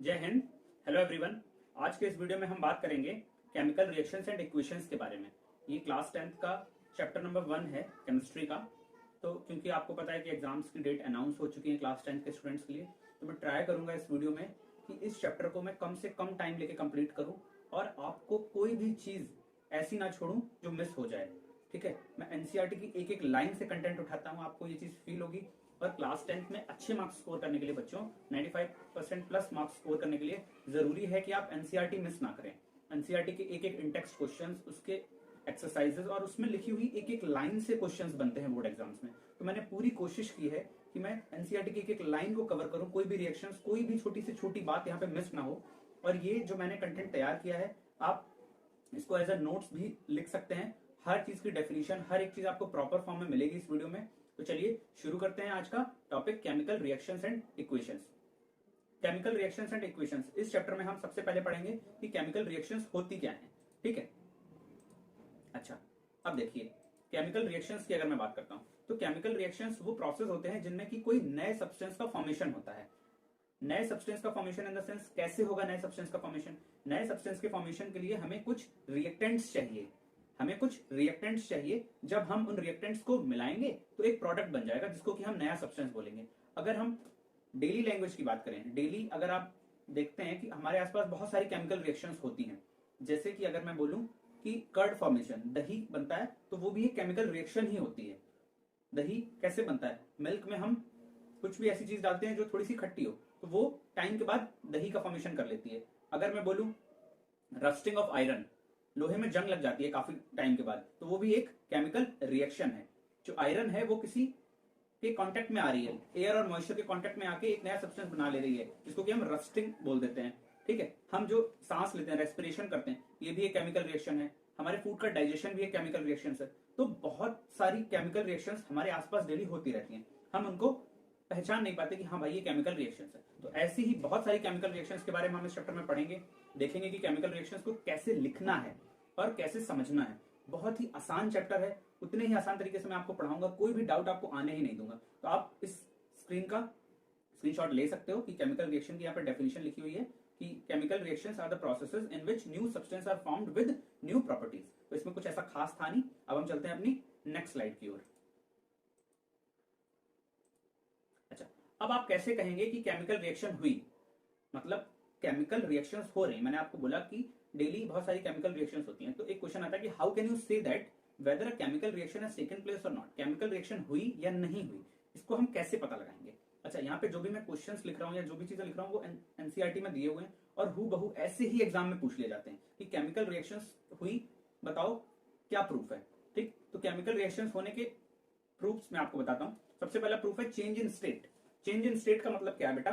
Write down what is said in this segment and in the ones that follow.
जय Hind. Hello everyone. आज के इस वीडियो में हम बात करेंगे केमिकल रिएक्शंस एंड इक्वेशंस के बारे में। ये क्लास 10th का चैप्टर नंबर 1 है केमिस्ट्री का। तो क्योंकि आपको पता है कि एग्जाम्स की डेट अनाउंस हो चुकी है क्लास 10th के स्टूडेंट्स के लिए, तो मैं ट्राई करूंगा इस वीडियो में कि इस चैप्टर को मैं कम से कम टाइम लेके कंप्लीट करूं और आपको कोई भी चीज ऐसी ना छोड़ूं जो मिस हो जाए। ठीक है, मैं एनसीईआरटी की एक एक लाइन से कंटेंट उठाता हूं, आपको ये चीज फील होगी। और क्लास 10th में अच्छे मार्क्स स्कोर करने के लिए बच्चों 95% प्लस मार्क्स स्कोर करने के लिए जरूरी है कि आप एनसीईआरटी मिस ना करें। एनसीईआरटी के एक एक इंटेक्स्ट क्वेश्चंस, उसके एक्सरसाइजेस और उसमें लिखी हुई एक एक लाइन से क्वेश्चंस बनते हैं बोर्ड एग्जाम्स में। तो मैंने पूरी कोशिश की है कि मैं एनसीईआरटी की एक एक लाइन को कवर करूं, कोई भी रिएक्शंस, कोई भी छोटी से छोटी बात यहाँ पे मिस ना हो। और ये जो मैंने कंटेंट तैयार किया है, आप इसको एज अ नोट्स भी लिख सकते हैं। हर चीज की डेफिनेशन, हर एक चीज आपको प्रॉपर फॉर्म में मिलेगी इस वीडियो में। तो चलिए शुरू करते हैं आज का topic, chemical reactions and equations. Chemical reactions and equations, इस चैप्टर में हम सबसे पहले पढ़ेंगे कि केमिकल रिएक्शंस होती क्या है। ठीक है, अच्छा अब देखिए, केमिकल रिएक्शंस की अगर मैं बात करता हूं तो केमिकल रिएक्शंस वो प्रोसेस होते हैं जिनमें कि कोई नए सब्सटेंस का फॉर्मेशन होता है। नए सब्सटेंस का फॉर्मेशन इन द सेंस, कैसे होगा नए सब्सटेंस का फॉर्मेशन? नए सब्सटेंस के फॉर्मेशन के लिए हमें कुछ रिएक्टेंट्स चाहिए। जब हम उन रिएक्टेंट्स को मिलाएंगे तो एक प्रोडक्ट बन जाएगा जिसको कि हम नया सब्सटेंस बोलेंगे। अगर हम डेली लैंग्वेज की बात करें, डेली अगर आप देखते हैं कि हमारे आसपास बहुत सारी केमिकल रिएक्शंस होती हैं। जैसे कि अगर मैं बोलूं कि कर्ड फॉर्मेशन, दही बनता है, तो वो भी एक केमिकल रिएक्शन ही होती है। दही कैसे बनता है? मिल्क में हम कुछ भी ऐसी चीज डालते हैं जो थोड़ी सी खट्टी हो, तो वो टाइम के बाद दही का फॉर्मेशन कर लेती है। अगर मैं बोलूं रस्टिंग ऑफ आयरन, लोहे में जंग लग जाती है काफी टाइम के बाद, तो वो भी एक केमिकल रिएक्शन है। जो आयरन है वो किसी के कांटेक्ट में आ रही है, एयर और मॉइस्चर के कांटेक्ट में आके एक नया सब्सटेंस बना ले रही है, जिसको कि हम रस्टिंग बोल देते हैं। ठीक है, हम जो सांस लेते हैं, रेस्पिरेशन करते हैं, ये भी एक केमिकल रिएक्शन है। हमारे फूड का डाइजेशन भी एक केमिकल रिएक्शन है। तो बहुत सारी केमिकल रिएक्शंस हमारे आसपास डेली होती रहती हैं, हम उनको पहचान नहीं पाते कि हाँ भाई ये केमिकल रिएक्शंस है। तो ऐसी ही बहुत सारी केमिकल रिएक्शंस के बारे में हम इस चैप्टर में पढ़ेंगे, देखेंगे कि केमिकल रिएक्शंस को कैसे लिखना है और कैसे समझना है। बहुत ही आसान चैप्टर है, उतने ही आसान तरीके से मैं आपको पढ़ाऊंगा, कोई भी डाउट आपको आने ही नहीं दूंगा। तो आप इस स्क्रीन का स्क्रीनशॉट ले सकते हो कि केमिकल रिएक्शन की यहाँ पर डेफिनेशन लिखी हुई है कि chemical reactions are the processes in which new substance are formed with new properties. तो इसमें कुछ ऐसा खास था नहीं। अब हम चलते हैं अपनी नेक्स्ट स्लाइड की ओर। अच्छा, अब आप कैसे कहेंगे कि केमिकल रिएक्शन हुई, मतलब केमिकल रिएक्शंस हो रही। मैंने आपको बोला कि डेली बहुत सारी केमिकल रिएक्शंस होती हैं, तो एक क्वेश्चन आता है कि how can you say that whether a chemical reaction has taken place और नॉट। केमिकल रिएक्शन हुई या नहीं हुई, इसको हम कैसे पता लगाएंगे? अच्छा, यहाँ पे जो भी मैं क्वेश्चंस लिख रहा हूँ या जो भी चीजें लिख रहा हूँ वो एनसीईआरटी में दिए हुए हैं और हूबहू ऐसे ही एग्जाम में पूछ लिए जाते हैं कि केमिकल रिएक्शंस हुई, बताओ क्या प्रूफ है। ठीक, तो केमिकल रिएक्शंस होने के प्रूफ्स मैं आपको बताता हूं। सबसे पहला प्रूफ है change in state. Change in state का मतलब क्या है बेटा,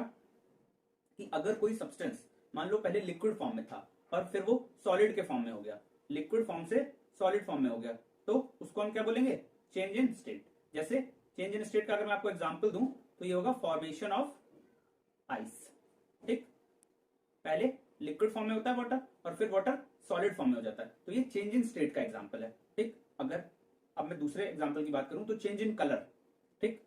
कि अगर कोई सब्सटेंस मान लो पहले लिक्विड फॉर्म में था और फिर वो सॉलिड के फॉर्म में हो गया, लिक्विड फॉर्म से सॉलिड फॉर्म में हो गया, तो उसको हम क्या बोलेंगे? Change in state. जैसे चेंज इन स्टेट का अगर मैं आपको एग्जांपल दूं तो ये होगा फॉर्मेशन ऑफ आइस। ठीक, पहले लिक्विड फॉर्म में होता है वाटर और फिर वाटर सॉलिड फॉर्म में हो जाता है, तो ये चेंज इन स्टेट का एग्जांपल है। ठीक, अगर अब मैं दूसरे एग्जांपल की बात करूं तो चेंज इन कलर। ठीक,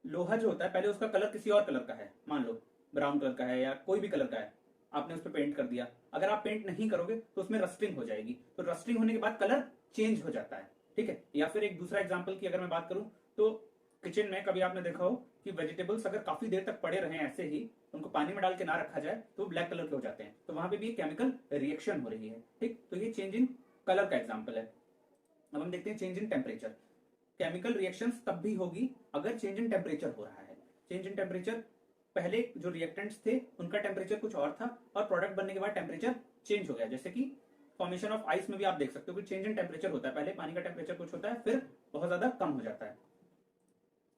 लोहा जो होता है पहले उसका कलर किसी और कलर का है, मान लो ब्राउन कलर का है या कोई भी कलर का है, आपने उस पर पेंट कर दिया। अगर आप पेंट नहीं करोगे तो उसमें रस्टिंग हो जाएगी, तो रस्टिंग होने के बाद कलर चेंज हो जाता है। ठीक है, या फिर एक दूसरा एग्जांपल की अगर मैं बात करूं तो किचन में कभी आपने देखा हो कि वेजिटेबल्स अगर काफी देर तक पड़े रहे ऐसे ही, उनको पानी में डाल के ना रखा जाए तो ब्लैक कलर के हो जाते हैं, तो वहां पे भी केमिकल रिएक्शन हो रही है। ठीक, तो ये चेंज इन कलर का एग्जाम्पल है। अब हम देखते हैं change in temperature. Chemical reactions तब भी होगी अगर चेंज इन टेम्परेचर हो रहा है। चेंज इन टेम्परेचर, पहले जो रिएक्टेंट्स थे उनका टेम्परेचर कुछ और था और प्रोडक्ट बनने के बाद टेम्परेचर चेंज हो गया। जैसे कि फॉर्मेशन ऑफ आइस में भी आप देख सकते हो कि चेंज इन टेम्परेचर होता है, पहले पानी का टेम्परेचर कुछ होता है फिर बहुत ज्यादा कम हो जाता है।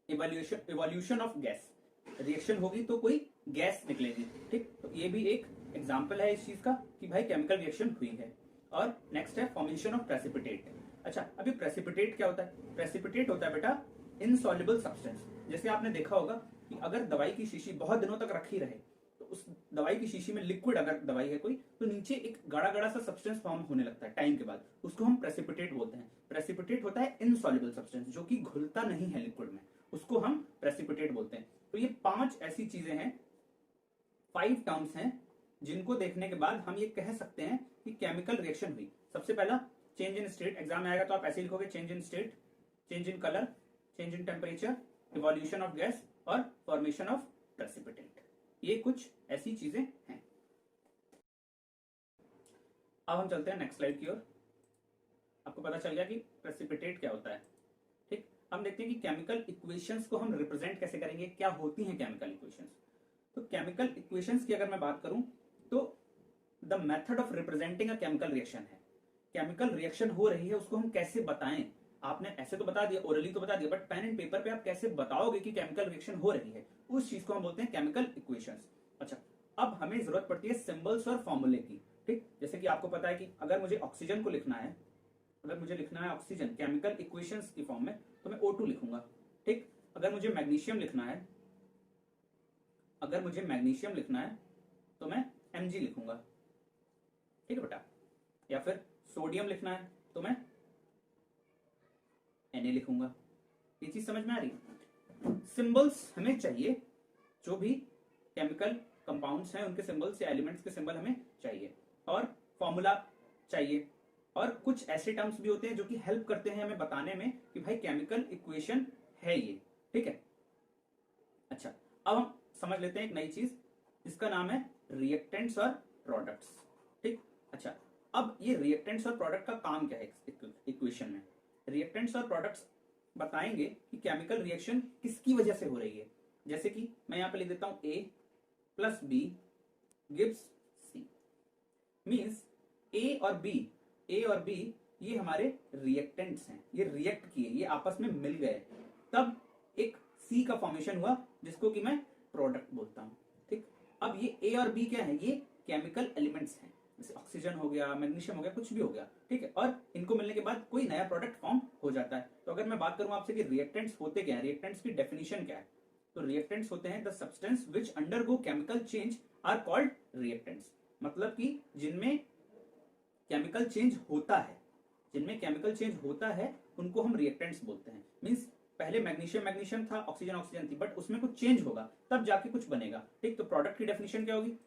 इवोल्यूशन ऑफ गैस, रिएक्शन होगी तो कोई गैस निकलेगी। ठीक, तो ये भी एक एग्जाम्पल है इस चीज का कि भाई केमिकल रिएक्शन हुई है। और नेक्स्ट है फॉर्मेशन ऑफ प्रेसिपिटेट। अच्छा, अभी प्रेसिपिटेट क्या होता है? प्रेसिपिटेट होता है बेटा इनसॉल्युबल सब्सटेंस। जैसे आपने देखा होगा कि अगर दवाई की शीशी बहुत दिनों तक रखी रहे तो उस दवाई की शीशी में, लिक्विड अगर दवाई है कोई, तो नीचे एक गाढ़ा गाढ़ा सा सब्सटेंस फॉर्म होने लगता है टाइम के बाद, उसको हम प्रेसिपिटेट बोलते हैं। प्रेसिपिटेट होता है इनसॉल्युबल सब्सटेंस, जो कि घुलता नहीं है लिक्विड में, उसको हम प्रेसिपिटेट बोलते हैं। तो ये 5 ऐसी चीजें हैं 5 टर्म्स हैं जिनको देखने के बाद हम ये कह सकते हैं कि केमिकल रिएक्शन हुई। सबसे पहला चेंज इन स्टेट, एग्जाम में आएगा तो आप ऐसे लिखोगे, change in state, change in colour, change in temperature, evolution of gas और फॉर्मेशन ऑफ प्रेसिपिटेंट। ये कुछ ऐसी चीजें हैं। अब हम चलते हैं नेक्स्ट स्लाइड की ओर। आपको पता चल गया कि प्रेसिपिटेट क्या होता है। ठीक, हम देखते हैं कि केमिकल इक्वेशंस को हम रिप्रेजेंट कैसे करेंगे, क्या होती हैं केमिकल इक्वेशंस। तो केमिकल इक्वेशंस की अगर मैं बात करूं तो the method of representing a chemical reaction है। केमिकल रिएक्शन हो रही है उसको हम कैसे बताएं। आपने ऐसे तो बता दिया, ओरली तो बता दिया, बट पेन एंड पेपर पे आप कैसे बताओगे कि केमिकल रिएक्शन हो रही है, उस चीज को हम बोलते हैं केमिकल इक्वेशंस। अच्छा, अब हमें जरूरत पड़ती है सिंबल्स और फॉर्मूले की। ठीक, जैसे कि आपको पता है कि अगर मुझे ऑक्सीजन को लिखना है, अगर मुझे लिखना है ऑक्सीजन केमिकल इक्वेशंस की फॉर्म में, तो मैं O2 लिखूंगा। ठीक, अगर मुझे मैग्नीशियम लिखना है, अगर मुझे मैग्नीशियम लिखना है तो मैं Mg लिखूंगा। ठीक है बेटा, या फिर सोडियम लिखना है तो मैं Na लिखूंगा। ये चीज समझ में आ रही है। सिंबल्स हमें चाहिए, जो भी केमिकल कंपाउंड्स हैं उनके सिंबल्स या एलिमेंट्स के सिंबल हमें चाहिए, और फॉर्मूला चाहिए, और कुछ ऐसे टर्म्स भी होते हैं जो कि हेल्प करते हैं हमें बताने में कि भाई केमिकल इक्वेशन है ये। ठीक है, अच्छा अब हम समझ लेते हैं एक नई चीज जिसका नाम है रिएक्टेंट्स और प्रोडक्ट्स। ठीक, अच्छा अब ये रिएक्टेंट्स और प्रोडक्ट का काम क्या है इक्वेशन में। रिएक्टेंट्स और प्रोडक्ट्स बताएंगे कि केमिकल रिएक्शन किसकी वजह से हो रही है। जैसे कि मैं यहां पे लिख देता हूं A plus B gives C, means A और B ये हमारे रिएक्टेंट्स हैं, ये रिएक्ट किए, ये आपस में मिल गए, तब एक C का फॉर्मेशन हुआ जिसको कि मैं प्रोडक्ट बोलता हूं। ठीक, अब ये A और B क्या है, ये केमिकल एलिमेंट्स हैं, जैसे ऑक्सीजन हो गया, मैग्नीशियम हो गया, कुछ भी हो गया। ठीक है, और इनको मिलने के बाद कोई नया प्रोडक्ट फॉर्म हो जाता है। तो अगर मैं बात करूं आपसे कि रिएक्टेंट्स होते क्या है, रिएक्टेंट्स की डेफिनेशन क्या है, तो रिएक्टेंट्स होते हैं the substance which undergo chemical change are called reactants. मतलब कि जिनमें केमिकल चेंज होता है, जिनमें केमिकल चेंज होता है उनको हम रिएक्टेंट्स बोलते हैं। मींस पहले मैग्नीशियम था, ऑक्सीजन थी, बट उसमें कुछ चेंज होगा तब जाके कुछ बनेगा। ठीक, तो प्रोडक्ट की डेफिनेशन क्या होगी,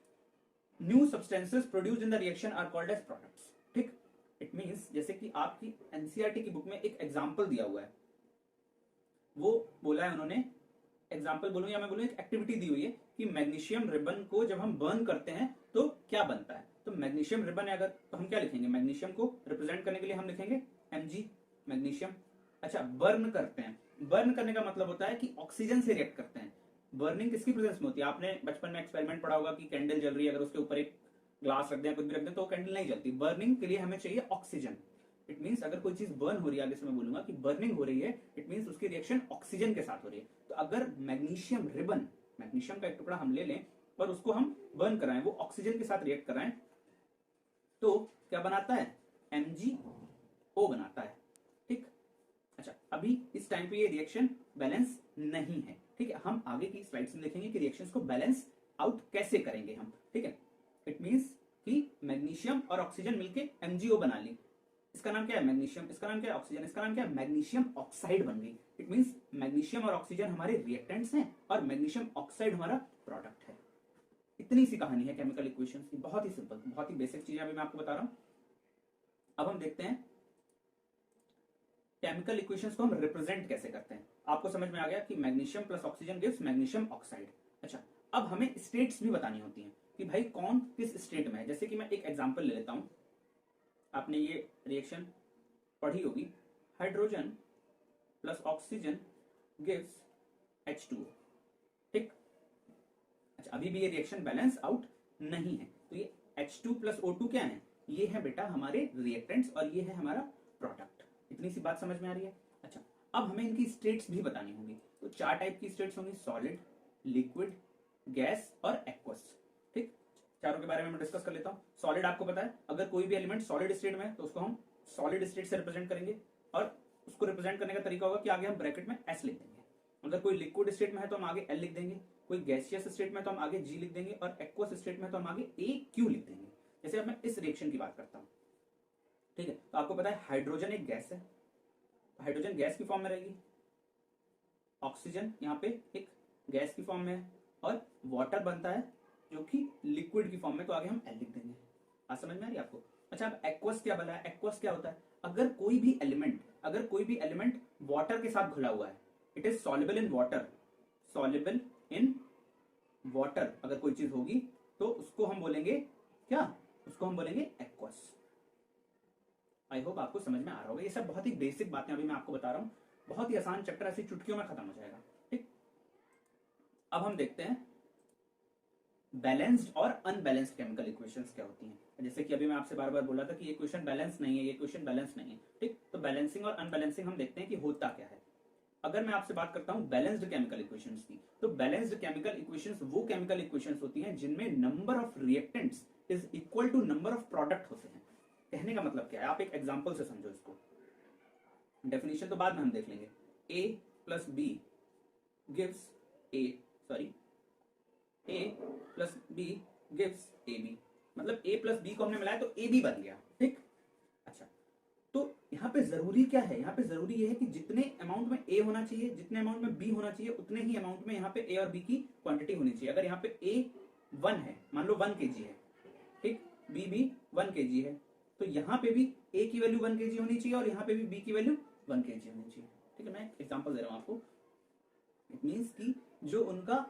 new substances produced in the reaction are called as products. ठीक, इट मींस जैसे कि आपकी एनसीईआरटी की बुक में एक एग्जांपल दिया हुआ है, वो बोला है उन्होंने, एग्जांपल बोलूं या मैं बोलूं एक एक्टिविटी दी हुई है कि मैग्नीशियम रिबन को जब हम बर्न करते हैं तो क्या बनता है। तो मैग्नीशियम रिबन है अगर, तो हम क्या लिखेंगे, मैग्नीशियम को रिप्रेजेंट करने के लिए हम लिखेंगे Mg मैग्नीशियम। अच्छा, बर्न करते हैं, बर्न करने का मतलब होता है कि ऑक्सीजन से रिएक्ट करते हैं। बर्निंग किसकी प्रेजेंस में होती है, आपने बचपन में एक्सपेरिमेंट पढ़ा होगा कि कैंडल जल रही है, अगर उसके ऊपर एक ग्लास रख दें, कुछ भी रख दें, तो कैंडल नहीं जलती। बर्निंग के लिए हमें चाहिए ऑक्सीजन। इट मींस अगर कोई चीज बर्न हो रही है, आगे से मैं बोलूंगा कि बर्निंग हो रही है, इट मींस उसकी रिएक्शन ऑक्सीजन के साथ हो रही है। तो अगर मैग्नीशियम रिबन, मैग्नीशियम का एक टुकड़ा हम ले लें और उसको हम बर्न कराएं, वो ऑक्सीजन के साथ रिएक्ट कराएं, तो क्या बनाता है, MgO बनाता है। ठीक, अच्छा अभी इस टाइम पे ये रिएक्शन बैलेंस नहीं है। ठीक है, हम आगे की स्लाइड्स में देखेंगे कि रिएक्शंस को बैलेंस आउट कैसे करेंगे हम। ठीक है, इट मींस कि मैग्नीशियम और ऑक्सीजन मिलके MgO बना ली, इसका नाम क्या है मैग्नीशियम, इसका नाम क्या है ऑक्सीजन, इसका नाम क्या है मैग्नीशियम ऑक्साइड बन गई। इट मींस मैग्नीशियम और ऑक्सीजन हमारे रिएक्टेंट्स हैं और मैग्नीशियम ऑक्साइड हमारा प्रोडक्ट है। इतनी सी कहानी है केमिकल इक्वेशंस की, बहुत ही सिंपल, बहुत ही बेसिक चीजें अभी मैं आपको बता रहा हूं। अब हम देखते हैं केमिकल इक्वेशंस को हम रिप्रेजेंट कैसे करते हैं। आपको समझ में आ गया कि magnesium plus oxygen gives magnesium oxide. अच्छा, अब हमें स्टेट्स भी बतानी होती हैं कि भाई कौन किस स्टेट में है। जैसे कि मैं एक एग्जांपल ले लेता हूं, आपने ये रिएक्शन पढ़ी होगी, hydrogen plus oxygen gives H2O। ठीक, अच्छा अभी भी ये रिएक्शन बैलेंस आउट नहीं है, तो ये H2 प्लस O2 क्या है, ये है बेटा हमारे रिएक्टेंट्स और ये है हमारा प्रोडक्ट। इतनी सी बात समझ में आ रही है। अच्छा, अब हमें इनकी स्टेट्स भी बतानी होंगी। तो 4 टाइप की स्टेट्स होंगी, सॉलिड, लिक्विड, गैस और एक्वस। ठीक, चारों के बारे में मैं डिस्कस कर लेता हूं। सॉलिड आपको पता है, अगर कोई भी एलिमेंट सॉलिड स्टेट में है तो उसको हम सॉलिड स्टेट से रिप्रेजेंट करेंगे, और उसको रिप्रेजेंट करने का तरीका होगा कि आगे हम ब्रैकेट में S लिख देंगे। अगर कोई लिक्विड स्टेट में है तो हम आगे L लिख देंगे, कोई गैसियस स्टेट में तो हम आगे G लिख देंगे, और एक्वस स्टेट में तो हम आगे AQ लिख देंगे। जैसे अब मैं इस रिएक्शन की बात करता हूं, ठीक है, तो आपको पता है हाइड्रोजन एक गैस है, तो हाइड्रोजन गैस की फॉर्म में रहेगी, ऑक्सीजन यहाँ पे एक गैस की फॉर्म में है, और वाटर बनता है जो कि लिक्विड की फॉर्म में, तो आगे हम एल लिख देंगे। आज समझ में आ रही है आपको? अच्छा, अब एक्वस क्या बोला है? एक्वस क्या होता है? अगर कोई भी एलिमेंट वाटर के साथ घुला हुआ है, it is soluble in water, soluble in water अगर कोई चीज होगी तो उसको हम बोलेंगे क्या? उसको हम बोलेंगे एक्वस। आई होप आपको समझ में आ रहा होगा। ये सब बहुत ही बेसिक बातें अभी मैं आपको बता रहा हूं, बहुत ही आसान चैप्टर, ऐसी चुटकियों में खत्म हो जाएगा। ठीक, अब हम देखते हैं बैलेंस्ड और अनबैलेंस्ड केमिकल इक्वेशंस क्या होती हैं। जैसे कि अभी मैं आपसे बार बार बोला था कि ये क्वेश्चन बैलेंस नहीं है, ये क्वेश्चन बैलेंस नहीं है। ठीक, तो बैलेंसिंग और अनबैलेंसिंग हम देखते हैं कि होता क्या है। अगर मैं आपसे बात करता हूं बैलेंस्ड केमिकल इक्वेशंस की, तो बैलेंस्ड केमिकल इक्वेशंस वो केमिकल इक्वेशंस होती हैं जिनमें number of reactants is equal to number of product होते हैं। कहने का मतलब क्या है, आप एक एग्जांपल से समझो इसको। डेफिनेशन तो बाद में हम देख लेंगे। a plus B gives a plus B gives A B, मतलब a प्लस बी को हमने मिलाया तो ए बी बन गया। ठीक, अच्छा, तो यहाँ पे जरूरी क्या है? यहाँ पे जरूरी ये है कि जितने अमाउंट में ए होना चाहिए, जितने अमाउंट में बी होना चाहिए, उतने ही अमाउंट में यहाँ पे ए और बी की क्वांटिटी होनी चाहिए। अगर यहाँ पे ए 1 है, मान लो 1 kg है, ठीक, बी भी 1 kg है, तो यहाँ पे भी ए की वैल्यू 1 kg होनी चाहिए और यहाँ पे भी बी की वैल्यू 1 kg होनी चाहिए। ठीक है, मैं एग्जांपल दे रहा हूँ आपको। इट मींस कि जो उनका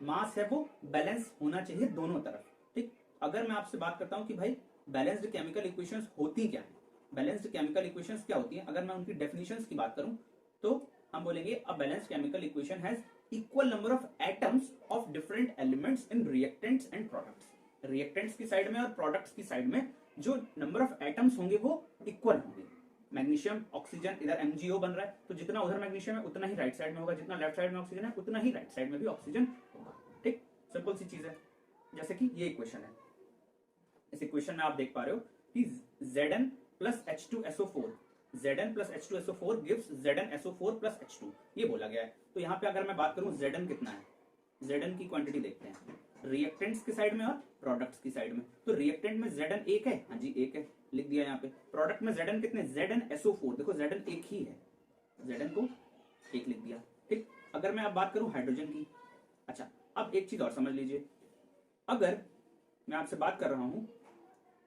मास है वो बैलेंस होना चाहिए दोनों तरफ। ठीक, अगर मैं आपसे बात करता हूं कि भाई बैलेंस्ड केमिकल इक्वेशंस होती क्या है, बैलेंस्ड केमिकल इक्वेशंस क्या होती हैं, अगर मैं उनकी डेफिनेशंस की बात करूं तो हम बोलेंगे a balanced chemical equation has equal number of atoms of different elements in reactants and products. Reactants की साइड में और प्रोडक्ट्स की साइड में जो नंबर ऑफ एटम्स होंगे वो इक्वल होंगे। मैग्नीशियम ऑक्सीजन, इधर MgO बन रहा है, तो जितना उधर मैग्नीशियम है उतना ही राइट साइड में होगा, जितना लेफ्ट साइड में ऑक्सीजन है उतना ही राइट साइड में भी ऑक्सीजन होगा। ठीक, सिंपल सी चीज है। जैसे कि ये इक्वेशन है, इस इक्वेशन में आप देख पा रहे हो कि Zn plus H2SO4, Zn plus H2SO4 gives ZnSO4 plus H2, ये बोला गया है। तो यहाँ पे अगर मैं बात करूं Zn कितना है, Zn की क्वांटिटी देखते हैं रिएक्टेंट्स की साइड में और प्रोडक्ट्स की साइड में। तो रिएक्टेंट में Zn 1 है, हाँ जी 1 है, लिख दिया यहाँ पे। प्रोडक्ट में Zn कितने? ZnSO4, देखो Zn 1 ही है, Zn को 1 लिख दिया। ठीक, अगर मैं अब बात करूं हाइड्रोजन की, अच्छा अब एक चीज और समझ लीजिए, अगर मैं आपसे बात कर रहा हूं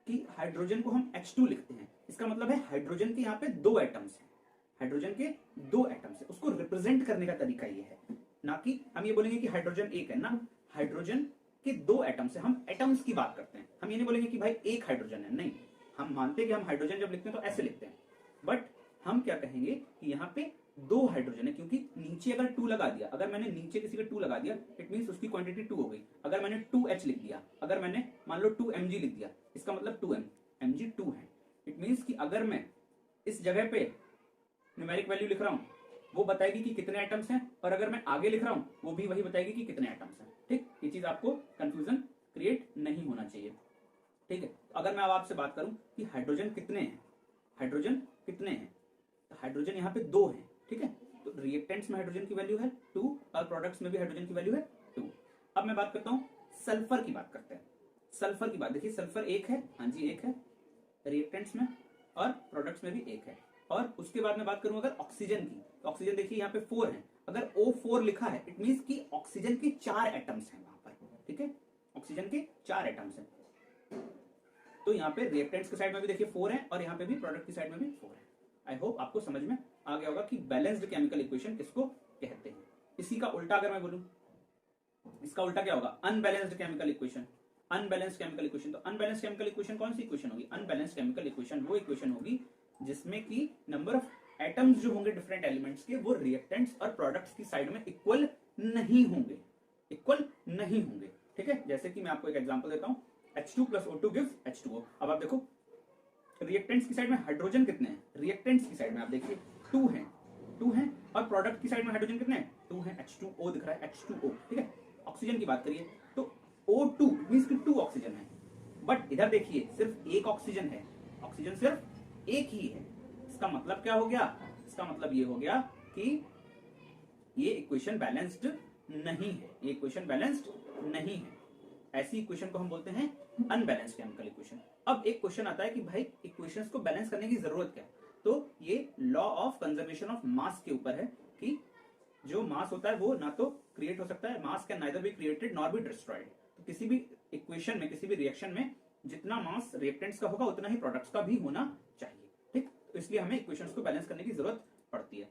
कि हाइड्रोजन को हम H2 लिखते हैं, इसका मतलब है हाइड्रोजन के यहाँ पे 2 एटम्स हैं, हाइड्रोजन के 2 एटम्स है, उसको रिप्रेजेंट करने का तरीका ये है, ना कि हम ये बोलेंगे कि हाइड्रोजन 1 है ना, हाइड्रोजन के 2 एटम्स है, हम एटम्स की बात करते हैं। हम ये नहीं बोलेंगे कि भाई 1 हाइड्रोजन है, नहीं, हम मानते हैं कि हम हाइड्रोजन जब लिखते हैं तो ऐसे लिखते हैं, बट हम क्या कहेंगे कि यहाँ पे 2 हाइड्रोजन है, क्योंकि नीचे अगर 2 लगा दिया, अगर मैंने नीचे किसी का 2 लगा दिया, इट मींस उसकी क्वांटिटी 2 हो गई। अगर मैंने 2H लिख दिया, अगर मैंने मान लो 2Mg लिख दिया, इसका मतलब 2M, Mg 2 है। इट मींस कि अगर मैं इस जगह पे न्यूमेरिक वैल्यू लिख रहा हूं, वो बताएगी कि कितने एटम्स हैं, और अगर मैं आगे लिख रहा हूं वो भी वही बताएगी कि कितने एटम्स हैं। ठीक, ये चीज आपको कंफ्यूजन क्रिएट नहीं होना चाहिए। ठीक है, तो अगर मैं अब आपसे बात करूं कि हाइड्रोजन कितने हैं, हाइड्रोजन कितने हैं, तो हाइड्रोजन यहाँ पे 2 हैं। ठीक है, तो रिएक्टेंट्स में हाइड्रोजन की वैल्यू है 2 और प्रोडक्ट्स में भी हाइड्रोजन की वैल्यू है 2। अब मैं बात करता हूँ सल्फर की, बात करते हैं सल्फर की बात। देखिए सल्फर 1 है, हाँ जी 1 है रिएक्टेंट्स में, और प्रोडक्ट्स में भी 1 है। और उसके बाद मैं बात करूं अगर ऑक्सीजन की, तो ऑक्सीजन देखिए यहाँ पे 4 है, अगर O4 लिखा है इट मींस कि ऑक्सीजन के 4 एटम्स हैं वहां पर। ठीक है, ऑक्सीजन के 4 एटम्स हैं, तो यहाँ पे रिएक्टेंट्स की साइड में भी देखिए 4 है और यहाँ पे भी प्रोडक्ट की साइड में भी 4 है। आई होप आपको समझ में आ गया होगा कि बैलेंस्ड केमिकल इक्वेशन किसको कहते हैं। इसी का उल्टा अगर मैं बोलूं, इसका उल्टा क्या होगा? Unbalanced chemical equation. Unbalanced chemical equation, तो अनबैलेंस्ड केमिकल इक्वेशन कौन सी इक्वेशन होगी? अनबैलेंस्ड केमिकल इक्वेशन वो इक्वेशन होगी जिसमें कि नंबर ऑफ एटम्स जो होंगे डिफरेंट एलिमेंट्स के, वो रिएक्टेंट्स और प्रोडक्ट्स की साइड में इक्वल नहीं होंगे, इक्वल नहीं होंगे। ठीक है, जैसे कि मैं आपको एक एग्जांपल देता हूं, H2 plus O2 gives H2O। अब आप देखो रिएक्टेंट्स की साइड में हाइड्रोजन कितने हैं, रिएक्टेंट्स की साइड में आप देखिए 2 हैं, 2 हैं, और प्रोडक्ट की साइड में हाइड्रोजन कितने हैं? 2 हैं, H2O दिख रहा है, H2O। ठीक है, ऑक्सीजन की बात करिए तो O2 मींस कि 2 ऑक्सीजन है, बट इधर देखिए सिर्फ 1 ऑक्सीजन है, ऑक्सीजन सिर्फ 1 ही है। इसका मतलब क्या हो गया? इसका मतलब ये हो गया कि ये इक्वेशन बैलेंस्ड नहीं है, ये इक्वेशन बैलेंस्ड नहीं है। ऐसी इक्वेशन को हम बोलते हैं अनबैलेंस्ड केमिकल इक्वेशन। अब एक क्वेश्चन आता है कि भाई इक्वेशंस को बैलेंस करने की जरूरत क्या है? तो ये law of conservation of mass के ऊपर है कि जो मास होता है वो ना तो क्रिएट हो सकता है, मास can neither be created nor be destroyed. तो किसी भी इक्वेशन में, किसी भी रिएक्शन में जितना मास रिएक्टेंट्स का होगा उतना ही प्रोडक्ट्स का भी होना चाहिए। ठीक, तो इसलिए हमें इक्वेशंस को बैलेंस करने की जरूरत पड़ती है।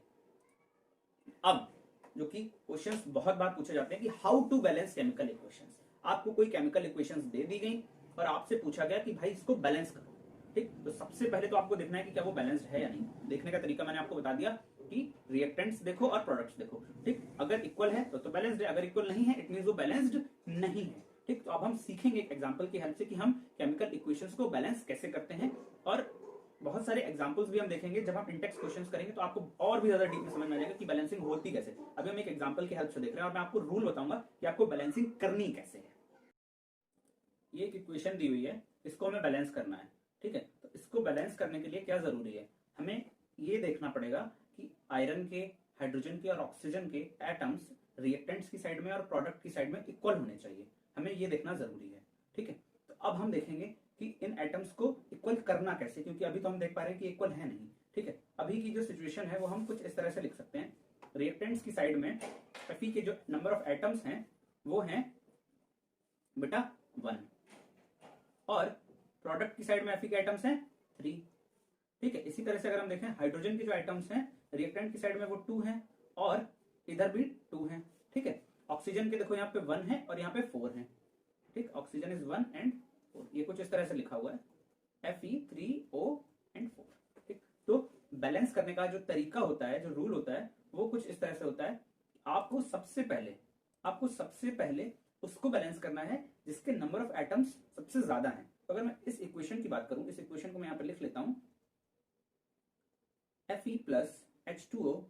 अब जो कि क्वेश्चंस बहुत बार पूछे जाते हैं कि how to balance chemical equations. आपको कोई केमिकल इक्वेशंस दे दी गई और आपसे पूछा गया कि भाई इसको बैलेंस करो। ठीक, तो सबसे पहले तो आपको देखना है कि क्या वो बैलेंस्ड है या नहीं। देखने का तरीका मैंने आपको बता दिया कि रिएक्टेंट्स देखो और प्रोडक्ट्स देखो। ठीक, अगर इक्वल है तो बैलेंस्ड है, अगर इक्वल नहीं है इट मींस वो बैलेंस्ड नहीं है। ठीक, तो अब हम सीखेंगे एक एग्जांपल की हेल्प से कि हम केमिकल इक्वेशंस को बैलेंस कैसे करते हैं, और बहुत सारे एग्जांपल्स भी हम देखेंगे। जब हम इंटेक्स क्वेश्चंस करेंगे तो आपको और भी ज्यादा डीप में समझ में आ जाएगा कि बैलेंसिंग होती कैसे। अभी हम एक एग्जांपल की हेल्प से देख रहे हैं और मैं आपको रूल बताऊंगा कि आपको बैलेंसिंग करनी कैसे है। ये एक इक्वेशन दी हुई है, इसको हमें बैलेंस करना है। ठीक है, तो इसको बैलेंस करने के लिए क्या जरूरी है, हमें ये देखना पड़ेगा कि आयरन के, हाइड्रोजन के और ऑक्सीजन के एटम्स रिएक्टेंट्स की साइड में और प्रोडक्ट की साइड में इक्वल होने चाहिए। हमें ये देखना जरूरी है। ठीक है, तो अब हम देखेंगे कि इन एटम्स को इक्वल करना कैसे, क्योंकि अभी तो हम देख पा रहे हैं कि इक्वल है नहीं। ठीक है, अभी की जो सिचुएशन है वो हम कुछ इस तरह से लिख सकते हैं। रिएक्टेंट्स की साइड में Fe के जो नंबर ऑफ एटम्स हैं वो हैं बेटा 1, और प्रोडक्ट की साइड में Fe के एटम्स हैं 3। ठीक है, इसी तरह से अगर हम देखें हाइड्रोजन के जो एटम्स हैं रिएक्टेंट की साइड में वो 2 हैं और इधर भी 2 हैं। ठीक है, ऑक्सीजन के देखो यहाँ पे 1 है और यहाँ पे 4 है। ठीक, ऑक्सीजन इज 1 एंड 4, ये कुछ इस तरह से लिखा हुआ है Fe3O एंड 4। ठीक, तो बैलेंस करने का जो तरीका होता है, जो रूल होता है वो कुछ इस तरह से होता है। आपको सबसे पहले उसको बैलेंस करना है जिसके नंबर ऑफ एटम्स सबसे ज्यादा हैं। तो अगर मैं इस इक्वेशन की बात करूं, इस इक्वेशन को मैं यहाँ पे लिख लेता हूं, Fe plus H2O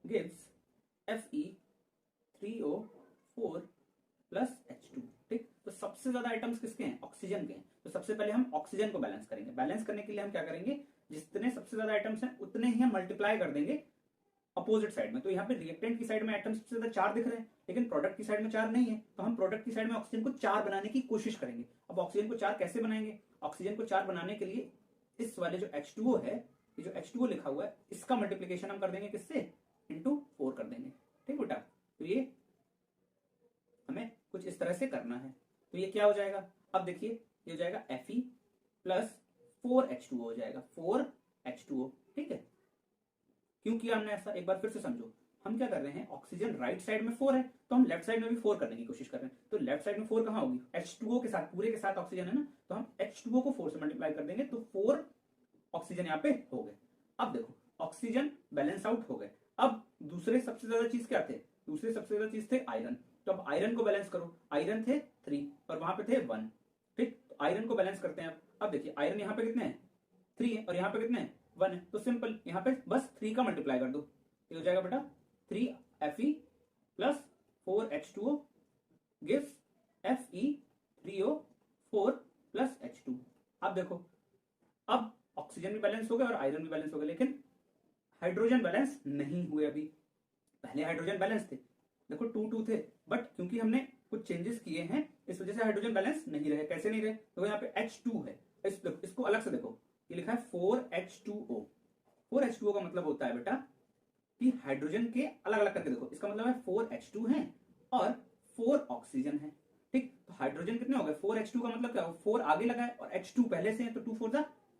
gives Fe3O4 plus H2। ठीक, तो सबसे ज्यादा आइटम्स किसके हैं, ऑक्सीजन के हैं। तो सबसे पहले हम ऑक्सीजन को बैलेंस करेंगे। बैलेंस करने के लिए हम क्या करेंगे, जितने सबसे ज्यादा आइटम्स हैं उतने ही हम मल्टीप्लाई कर देंगे अपोजिट साइड में। तो यहाँ पे रिएक्टेंट की साइड में आइटम्स सबसे ज्यादा 4 दिख रहे हैं, लेकिन प्रोडक्ट की साइड में 4 नहीं है, तो हम प्रोडक्ट की साइड में ऑक्सीजन को 4 बनाने की कोशिश करेंगे। अब ऑक्सीजन को 4 कैसे बनाएंगे, ऑक्सीजन को 4 बनाने के लिए इस वाले जो H2O है, ये जो H2O लिखा हुआ है इसका मल्टीप्लीकेशन हम कर देंगे किससे, इंटू 4 कर देंगे। ठीक बेटा, तो ये हमें कुछ इस तरह से करना है। तो ये क्या हो जाएगा, अब देखिए ये हो जाएगा Fe प्लस 4H2O हो जाएगा, 4H2O। ठीक है, क्यों किया हमने ऐसा, एक बार फिर से समझो। हम क्या कर रहे हैं, ऑक्सीजन राइट साइड में 4 है तो हम लेफ्ट साइड में भी 4 करने की कोशिश कर रहे हैं। तो लेफ्ट साइड में 4 कहां होगी, H2O के साथ, पूरे के साथ ऑक्सीजन है ना, तो हम H2O को 4 से मल्टीप्लाई कर देंगे तो 4 ऑक्सीजन यहाँ पे हो गए। अब देखो ऑक्सीजन बैलेंस आउट हो गए। अब दूसरे सबसे ज्यादा चीज क्या थे, दूसरे सबसे ज्यादा चीज थे आयरन। तो अब आयरन को बैलेंस करो, आयरन थे 3 और वहां पे थे 1। ठीक, तो आयरन को बैलेंस करते हैं। अब देखिए आयरन यहाँ पे कितने हैं, 3 है, और यहाँ पे कितने हैं, 1 है। तो सिंपल यहाँ पे बस 3 का मल्टीप्लाई कर दो, ये हो जाएगा बेटा 3Fe plus 4H2O gives Fe3O4 plus H2। अब देखो, अब ऑक्सीजन भी बैलेंस हो गया और आयरन भी बैलेंस हो गया, लेकिन हाइड्रोजन बैलेंस नहीं हुए। अभी पहले हाइड्रोजन बैलेंस थे, देखो 2 थे, बट क्योंकि हमने कुछ चेंजेस किए हैं इस वजह से हाइड्रोजन बैलेंस नहीं रहे। कैसे नहीं रहे, तो यहाँ पे H2 है, इसको अलग से देखो, ये लिखा है 4H2O। 4H2O का मतलब होता है बेटा कि हाइड्रोजन के अलग अलग करके देखो, इसका मतलब है 4H2 है और 4 ऑक्सीजन है। ठीक, तो हाइड्रोजन कितने हो गए, 4H2 का मतलब क्या हो, 4 आगे लगा है और H2 पहले से है, तो 2 4 जा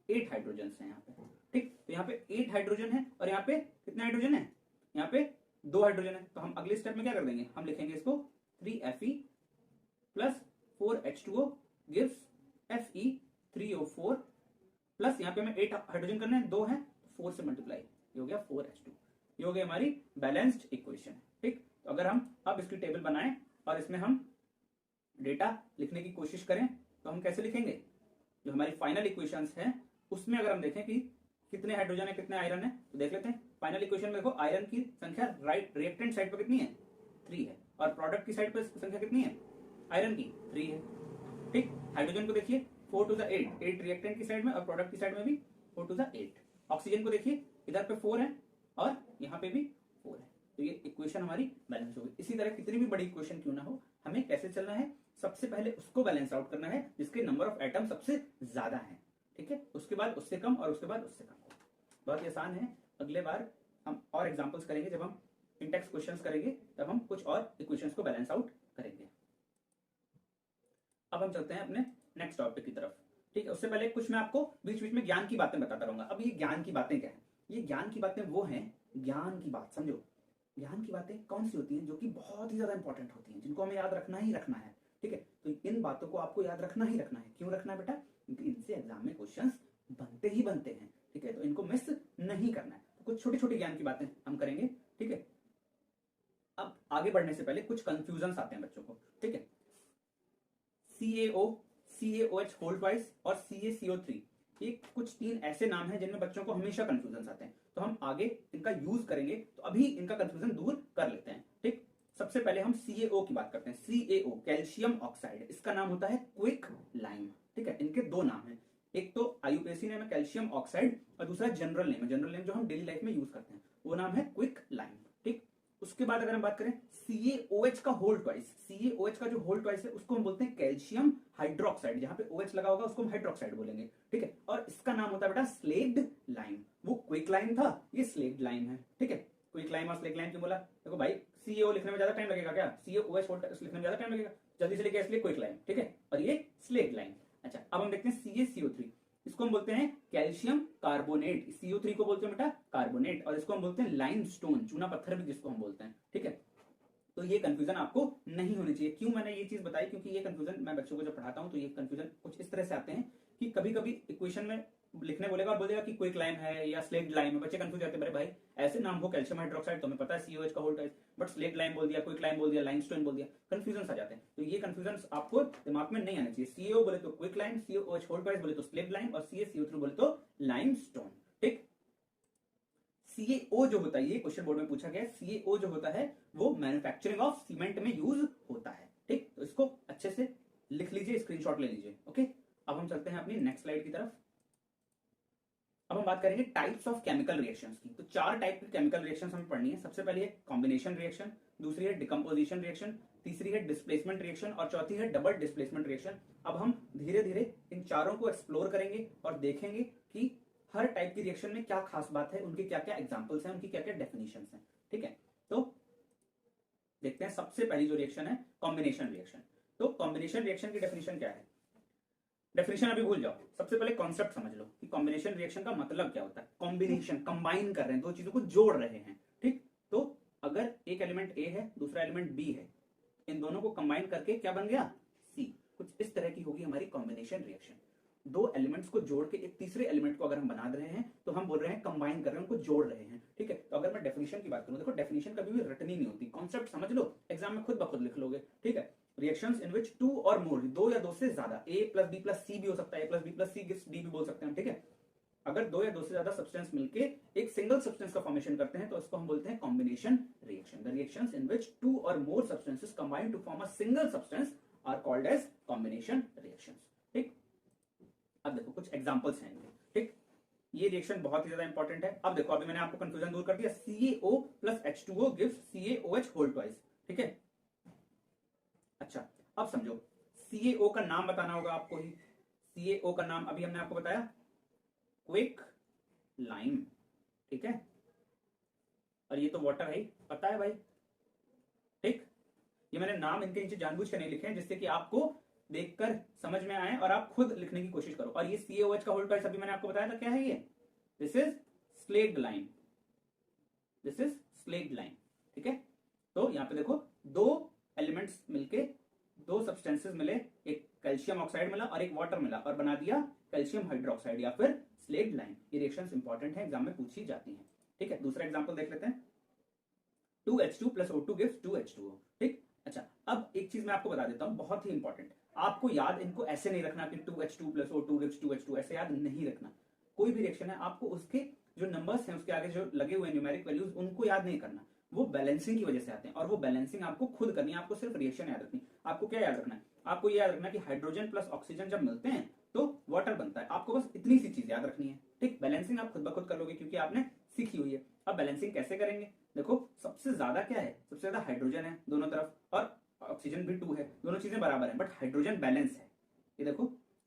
8 हाइड्रोजन है यहाँ पे। ठीक, तो यहाँ पे 8 हाइड्रोजन है और यहाँ पे कितने हाइड्रोजन है, यहाँ पे 2 हाइड्रोजन है। तो हम अगले स्टेप में क्या कर देंगे, हम लिखेंगे इसको 3Fe plus 4H2O gives Fe3O4 plus यहाँ पे हमें 8 हाइड्रोजन करने हैं, 2 है, 4 से मल्टीप्लाई, ये हो गया 4H2। ये हो गई हमारी बैलेंस्ड इक्वेशन। ठीक, तो अगर हम अब इसकी टेबल बनाएं और इसमें हम डेटा लिखने की कोशिश करें तो हम कैसे लिखेंगे, जो हमारी फाइनल इक्वेशंस हैं उसमें अगर हम देखें कि कितने हाइड्रोजन है कितने आयरन है, तो देख लेते हैं। फाइनल इक्वेशन में देखो आयरन की संख्या राइट रिएक्टेंट साइड पर कितनी है, 3 है, और प्रोडक्ट की साइड पर संख्या कितनी है, आयरन की 3 है। ठीक, हाइड्रोजन को देखिए 4 टू द 8 रिएक्टेंट की साइड में और प्रोडक्ट की साइड में भी 4 टू द 8। ऑक्सीजन को देखिए इधर पे 4 है और यहाँ पे भी 4 है, तो ये इक्वेशन हमारी बैलेंस हो गई। इसी तरह कितनी भी बड़ी इक्वेशन क्यों ना हो, हमें कैसे चलना है, सबसे पहले उसको बैलेंस आउट करना है जिसके नंबर ऑफ एटम सबसे ज्यादा है। ठीक है, उसके बाद उससे कम और उसके बाद उससे कम। बहुत ही आसान है, अगले बार हम और एग्जांपल्स करेंगे, जब हम इंटेक्स क्वेश्चंस करेंगे तब हम कुछ और इक्वेशंस को बैलेंस आउट करेंगे। अब अब हम चलते हैं अपने नेक्स्ट टॉपिक की तरफ। ठीक है, उससे पहले कुछ मैं आपको बीच बीच में ज्ञान की बातें बताता रहूंगा। अब ये ज्ञान की बातें क्या है? ये ज्ञान की बातें वो हैं, ज्ञान की बात समझो, ज्ञान की बातें कौन सी होती हैं जो कि बहुत ही ज्यादा इंपॉर्टेंट होती हैं, जिनको हमें याद रखना ही रखना है। ठीक है, तो इन बातों को आपको याद रखना ही रखना है। क्यों रखना है बेटा? क्योंकि इनसे एग्जाम में क्वेश्चंस बनते ही बनते हैं। ठीक है, तो इनको मिस नहीं करना है। तो कुछ छोटी छोटी ज्ञान की बातें हम करेंगे। ठीक है, अब आगे बढ़ने से पहले कुछ कंफ्यूजन आते हैं बच्चों को। ठीक है, CaO, CaOH होल ट्वाइस और CaCO3, ये कुछ तीन ऐसे नाम हैं जिनमें बच्चों को हमेशा कंफ्यूजन आते हैं। तो हम आगे इनका यूज करेंगे, तो अभी इनका कंफ्यूजन दूर कर लेते हैं। ठीक, सबसे पहले हम CaO की बात करते हैं। CaO कैल्शियम ऑक्साइड, इसका नाम होता है क्विक लाइम। ठीक है, इनके दो नाम हैं, एक तो आईयूपीएसी नेम है कैल्शियम ऑक्साइड और दूसरा जनरल नेम है, जनरल नेम जो हम डेली लाइफ में यूज करते हैं वो नाम है क्विक लाइम। ठीक, उसके बाद अगर हम बात करें CaOH का होल ट्वाइस, CaOH का जो होल ट्वाइस है उसको हम बोलते हैं कैल्शियम हाइड्रोक्साइड, जहां पे OH लगा होगा उसको हम हाइड्रोक्साइड बोलेंगे। ठीक है, और इसका नाम होता है बेटा स्लेग्ड लाइम। वो क्विक लाइम था, ये स्लेग्ड लाइम है। ठीक है, क्विक लाइम और स्लेग्ड लाइम क्यों बोला? देखो भाई, CaO लिखने में ज्यादा टाइम लगेगा क्या? CaOH होल ट्वाइस लिखने में ज्यादा टाइम लगेगा, जल्दी से लिखे इसलिए क्विक लाइम। ठीक है, और ये स्लेग्ड लाइम। अच्छा, अब हम देखते हैं CaCO3, इसको हम बोलते हैं कैल्शियम कार्बोनेट। CO3 को बोलते हैं बेटा कार्बोनेट, और इसको हम बोलते हैं लाइमस्टोन, चूना पत्थर भी जिसको हम बोलते हैं। ठीक है, तो ये कंफ्यूजन आपको नहीं होनी चाहिए। क्यों मैंने ये चीज बताई? क्योंकि ये कंफ्यूजन मैं बच्चों को जब पढ़ाता हूं तो ये कंफ्यूजन कुछ इस तरह से आते हैं कि कभी कभी इक्वेशन में लिखने बोलेगा और बोलेगा कि क्विक लाइम है या स्लेग्ड लाइम है, बच्चे कंफ्यूज जाते हैं। बड़े भाई, ऐसे नाम हो कैल्शियम हाइड्रोक्साइड, तो हमें पता है CaOH का होल ट्वाइस, बट स्लेग्ड लाइम बोल दिया, क्विक लाइम बोल दिया, लाइमस्टोन बोल दिया, कंफ्यूजन आ जाते हैं। तो ये कंफ्यूजन आपको दिमाग में नहीं आना चाहिए। CaO बोले तो quick lime, CaOH whole twice बोले तो स्लेग्ड लाइम, और CaCO3 बोले तो लाइमस्टोन। ठीक, CaO जो होता है, ये क्वेश्चन बोर्ड में पूछा गया है, CaO जो होता है वो मैन्युफैक्चरिंग ऑफ सीमेंट में यूज होता है। ठीक, तो इसको अच्छे से लिख लीजिए, स्क्रीनशॉट ले लीजिए। ओके, अब हम चलते हैं अपनी नेक्स्ट स्लाइड की तरफ। अब हम बात करेंगे टाइप्स ऑफ केमिकल रिएक्शंस की। तो चार टाइप की केमिकल रिएक्शंस हमें पढ़नी है। सबसे पहले है कॉम्बिनेशन रिएक्शन, दूसरी है डिकम्पोजिशन रिएक्शन, तीसरी है डिस्प्लेसमेंट रिएक्शन और चौथी है डबल डिस्प्लेसमेंट रिएक्शन। अब हम धीरे धीरे इन चारों को एक्सप्लोर करेंगे और देखेंगे कि हर टाइप की रिएक्शन में क्या खास बात है, उनके क्या क्या एग्जाम्पल्स हैं, उनकी क्या क्या डेफिनेशन हैं। ठीक है, तो देखते हैं सबसे पहली जो रिएक्शन है कॉम्बिनेशन रिएक्शन। तो कॉम्बिनेशन रिएक्शन की डेफिनेशन क्या है? डेफिनेशन अभी भूल जाओ, सबसे पहले कॉन्सेप्ट समझ लो कि कॉम्बिनेशन रिएक्शन का मतलब क्या होता है। कॉम्बिनेशन, कंबाइन कर रहे हैं, दो चीजों को जोड़ रहे हैं। ठीक, तो अगर एक एलिमेंट A है, दूसरा एलिमेंट B है, इन दोनों को कंबाइन करके क्या बन गया? C। कुछ इस तरह की होगी हमारी कॉम्बिनेशन रिएक्शन। दो एलिमेंट्स को जोड़ के एक तीसरे एलिमेंट को अगर हम बना रहे हैं तो हम बोल रहे हैं कंबाइन कर रहे हैं, उनको जोड़ रहे हैं। ठीक है, तो अगर मैं डेफिनेशन की बात करूं, देखो डेफिनेशन कभी भी रटनी नहीं होती, कॉन्सेप्ट समझ लो, एग्जाम में खुद ब खुद लिख लोगे। ठीक है, reactions in which two or मोर, दो या दो से ज्यादा, A plus B plus C भी हो सकता है, A plus B plus C gives D भी बोल सकते हैं। ठीक है, अगर दो या दो से ज्यादा सब्सटेंस मिलके एक सिंगल सब्सटेंस का फॉर्मेशन करते हैं तो इसको हम बोलते हैं combination reaction. The reactions in which two or more substances combine to form a single substance are called as combination reactions. ठीक, अब देखो कुछ एग्जांपल्स हैं इनके। ठीक, ये रिएक्शन बहुत ही ज्यादा इंपॉर्टेंट है। अब देखो, अभी मैंने आपको कंफ्यूजन दूर कर दिया, CaO plus H2O gives CaOH whole twice. ठीक है, अच्छा अब समझो, CaO का नाम बताना होगा आपको ही। CaO का नाम अभी हमने आपको बताया, क्विक लाइम। ठीक है, और ये तो वाटर है, पता है भाई। ठीक, ये मैंने नाम इनके नीचे जानबूझ के नहीं लिखे हैं जिससे कि आपको देखकर समझ में आए और आप खुद लिखने की कोशिश करो। और ये CaOH का होल ट्वाइस अभी मैंने आपको बताया था, क्या है ये? This is slaked lime, this is slaked lime. ठीक है, तो यहां पे देखो दो एलिमेंट्स मिलके, दो सब्सटेंसेस मिले, एक कैल्शियम ऑक्साइड मिला और एक वाटर मिला और बना दिया कैल्शियम हाइड्रोक्साइड या फिर स्लेग्ड लाइम। ये रिएक्शंस इंपॉर्टेंट है, एग्जाम में पूछी जाती हैं। ठीक है, दूसरा एग्जांपल देख लेते हैं, 2H2 plus O2 gives 2H2O। ठीक, अच्छा अब एक चीज मैं आपको बता देता हूं, बहुत ही इंपॉर्टेंट, आपको याद इनको ऐसे नहीं रखना कि 2H2 plus O2 gives 2H2, ऐसे याद नहीं रखना। कोई भी रिएक्शन है आपको उसके जो नंबर्स हैं उसके आगे जो लगे हुए न्यूमेरिक वैल्यूज उनको याद नहीं करना, वो बैलेंसिंग की वजह से आते हैं और वो बैलेंसिंग आपको खुद करनी है। आपको सिर्फ रिएक्शन याद रखनी। आपको क्या याद रखना है? आपको ये याद रखना है कि हाइड्रोजन प्लस ऑक्सीजन जब मिलते हैं तो वाटर बनता है। आपको बस इतनी सी चीज याद रखनी है। ठीक, बैलेंसिंग आप खुद ब खुद कर लोगे क्योंकि आपने सीखी हुई है। अब बैलेंसिंग कैसे करेंगे? देखो सबसे ज्यादा क्या है? सबसे ज्यादा हाइड्रोजन है दोनों तरफ और ऑक्सीजन भी 2 है, दोनों चीजें बराबर है, बट हाइड्रोजन बैलेंस है। ये देखो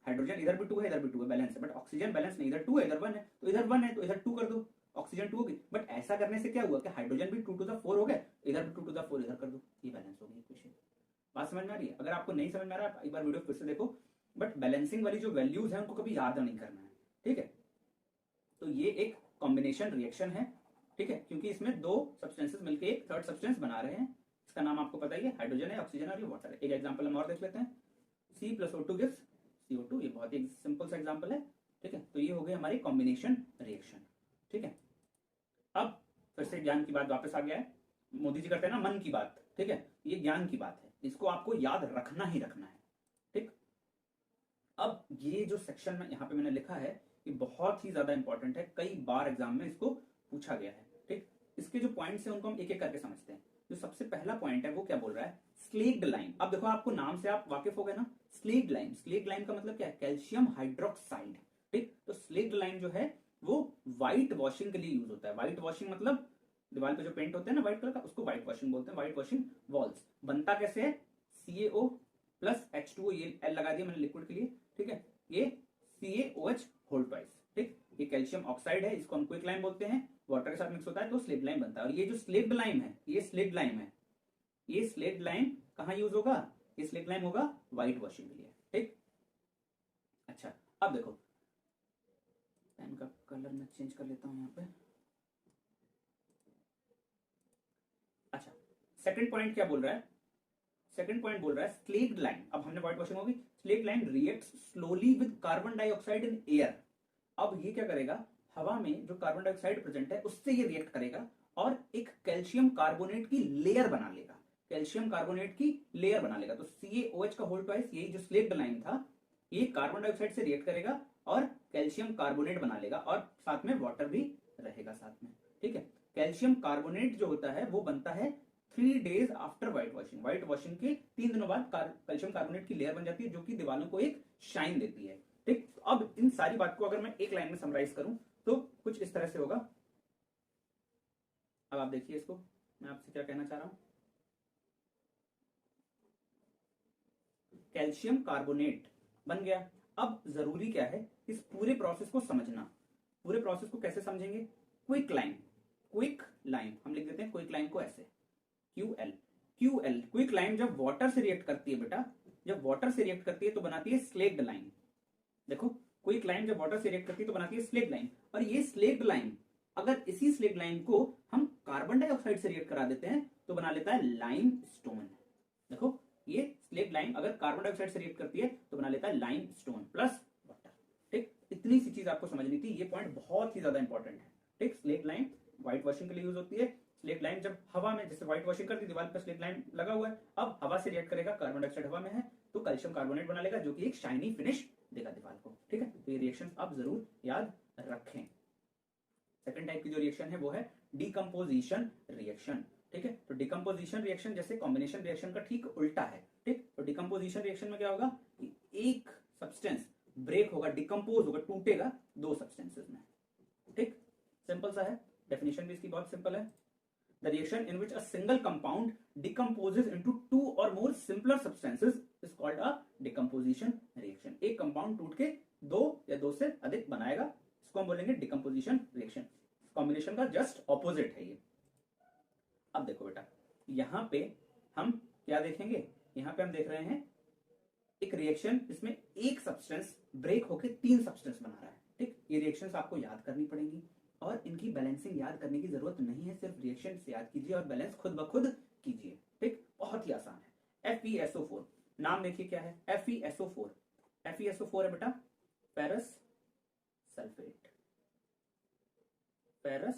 हाइड्रोजन इधर भी 2 है, इधर भी 2 है, बैलेंस है, बट ऑक्सीजन बैलेंस नहीं, इधर 2 है, इधर 1 है, तो इधर 1 है तो इधर 2 कर दो, ऑक्सीजन 2 होगी। बट ऐसा करने से क्या हुआ कि हाइड्रोजन भी 2 टू द 4 हो गया, इधर भी 2 टू द 4 इधर कर दो, ये बैलेंस हो गई इक्वेशन। बात समझ में आ रही है? अगर आपको नहीं समझ में आ रहा है एक बार वीडियो फिर से देखो, बट बैलेंसिंग वाली जो वैल्यूज है उनको कभी याद नहीं करना है, ठीक है। तो ये एक कॉम्बिनेशन रिएक्शन है, ठीक है, क्योंकि इसमें दो सब्सटेंसेस मिलकर एक थर्ड सब्सटेंस बना रहे हैं। इसका नाम आपको पता ही है, हाइड्रोजन है, ऑक्सीजन है और ये वाटर है। एक एग्जांपल हम और देख लेते हैं, C+O2 गिव्स CO2। ये बहुत ही सिंपल सा एग्जांपल है, ठीक है। तो ये हो गई हमारी कॉम्बिनेशन रिएक्शन, ठीक है। अब फिर से ज्ञान की बात वापस आ गया है, मोदी जी करते हैं ना मन की बात, ठीक है, ये ज्ञान की बात है, इसको आपको याद रखना ही रखना है, ठीक। अब ये जो सेक्शन में यहाँ पे मैंने लिखा है ये बहुत ही ज्यादा इंपॉर्टेंट है, कई बार एग्जाम में इसको पूछा गया है, ठीक। इसके जो पॉइंट्स हैं उनको हम एक एक करके समझते हैं। जो सबसे पहला पॉइंट है वो क्या बोल रहा है, स्लेग्ड लाइम। अब देखो आपको नाम से आप वाकिफ हो गए ना, स्लेग्ड लाइम। स्लेग्ड लाइम का मतलब क्या है, कैल्शियम हाइड्रोक्साइड, ठीक। तो स्लेग्ड लाइम जो है वो व्हाइट वॉशिंग के लिए यूज होता है। व्हाइट वॉशिंग मतलब दीवार पे जो पेंट होते हैं ना व्हाइट कलर का, उसको व्हाइट वॉशिंग बोलते हैं, व्हाइट वॉशिंग वॉल्स। बनता कैसे है, CaO प्लस H2O, ये L लगा दिया मैंने लिक्विड के लिए, ठीक है। ये CaOH होल ट्वाइस, ठीक। ये कैल्शियम ऑक्साइड है, इसको हम क्विक लाइम बोलते हैं, वाटर के साथ मिक्स होता है तो स्लेग्ड लाइम बनता है। और ये जो स्लेग्ड लाइम है, ये स्लेग्ड लाइम है, ये स्लेग्ड लाइम कहाँ यूज होगा, ये स्लेग्ड लाइम होगा व्हाइट वॉशिंग के लिए, ठीक। अच्छा अब देखो पेन का कलर मैं चेंज कर लेता हूं यहाँ पे। अच्छा सेकंड पॉइंट क्या बोल रहा है, सेकंड पॉइंट बोल रहा है स्लेग्ड लाइम। अब हमने व्हाइट वॉशिंग होगी, slaked lime reacts slowly with carbon dioxide in air. अब ये क्या करेगा, हवा में जो कार्बन डाइऑक्साइड प्रेजेंट है उससे ये रिएक्ट करेगा और एक कैल्शियम कार्बोनेट की लेयर बना लेगा, कैल्शियम कार्बोनेट की लेयर बना लेगा। तो CaOH का होल ट्वाइस, यही जो स्लेग्ड लाइम था, ये कार्बन डाइऑक्साइड से रिएक्ट करेगा और कैल्शियम कार्बोनेट बना लेगा और साथ में वाटर भी रहेगा साथ में, ठीक है। कैल्शियम कार्बोनेट जो होता है वो बनता है 3 days after white washing. White washing के 3 दिनों बाद कैल्शियम कार्बोनेट की लेयर बन जाती है जो कि दीवारों को एक शाइन देती है, ठीक। तो अब इन सारी बात को अगर मैं एक लाइन में समराइज करूं तो कुछ इस तरह से होगा। अब आप देखिए इसको, मैं आपसे क्या कहना चाह रहा हूं, कैल्शियम कार्बोनेट बन गया। अब जरूरी क्या है, इस पूरे प्रोसेस को समझना। पूरे प्रोसेस को कैसे समझेंगे, क्विक लाइम, क्विक लाइम हम लिख देते हैं क्विक लाइम को ऐसे, QL। क्विक लाइम जब वाटर से रिएक्ट करती है बेटा, जब वाटर से रिएक्ट करती है तो बनाती है स्लेग्ड लाइम। देखो क्विक लाइम जब वाटर से रिएक्ट करती है तो बनाती है स्लेग्ड लाइम, और ये स्लेग्ड लाइम अगर इसी स्लेग्ड लाइम को हम कार्बन डाइऑक्साइड से रिएक्ट करा देते हैं तो बना लेता है लाइम स्टोन। देखो ये स्लेग्ड लाइम अगर कार्बन डाइऑक्साइड से रिएक्ट करती है तो बना लेता है लाइम स्टोन प्लस वाटर, ठीक। इतनी सी चीज आपको समझनी थी, ये पॉइंट बहुत ही ज्यादा इंपॉर्टेंट है, ठीक। स्लेग्ड लाइम व्हाइट वॉशिंग के लिए यूज होती है। स्लेग्ड लाइम जब हवा में, जैसे व्हाइट वॉशिंग करती है दीवार पर स्लेग्ड लाइम लगा हुआ है, अब हवा से रिएक्ट करेगा, कार्बन डाइऑक्साइड हवा में है तो कैल्शियम कार्बोनेट बना लेगा जो कि एक शाइनी फिनिश देगा दीवार को, ठीक है। तो ये रिएक्शन आप जरूर याद रखें। सेकंड टाइप की जो रिएक्शन है वो है डिकम्पोजिशन रिएक्शन, ठीक है। तो डिकम्पोजिशन रिएक्शन जैसे कॉम्बिनेशन रिएक्शन का ठीक उल्टा है, ठीक। तो डिकम्पोजिशन रिएक्शन में क्या होगा कि एक सब्सटेंस ब्रेक होगा, डिकम्पोज होगा, टूटेगा दो सब्सटेंसेस में, ठीक। सिंपल सा है, डेफिनेशन भी इसकी बहुत सिंपल है। The reaction in which a single compound decomposes into 2 or more simpler substances is called a decomposition reaction। एक कंपाउंड टूट के दो या दो से अधिक बनाएगा, इसको हम बोलेंगे डिकम्पोजिशन रिएक्शन। कॉम्बिनेशन का जस्ट ऑपोजिट है ये। अब देखो बेटा, यहां पे हम क्या देखेंगे, यहां पे हम देख रहे हैं एक रिएक्शन जिसमें एक सब्सटेंस ब्रेक होके 3 सब्सटेंस बना रहा है, ठीक। ये रिएक्शंस आपको याद करनी पड़ेंगी और इनकी बैलेंसिंग याद करने की जरूरत नहीं है, सिर्फ रिएक्शन से याद कीजिए और बैलेंस खुद ब खुद कीजिए, ठीक। बहुत ही आसान है। FeSO4 नाम देखिए क्या है, FeSO4। FeSO4 है बेटा फेरस सल्फेट, फेरस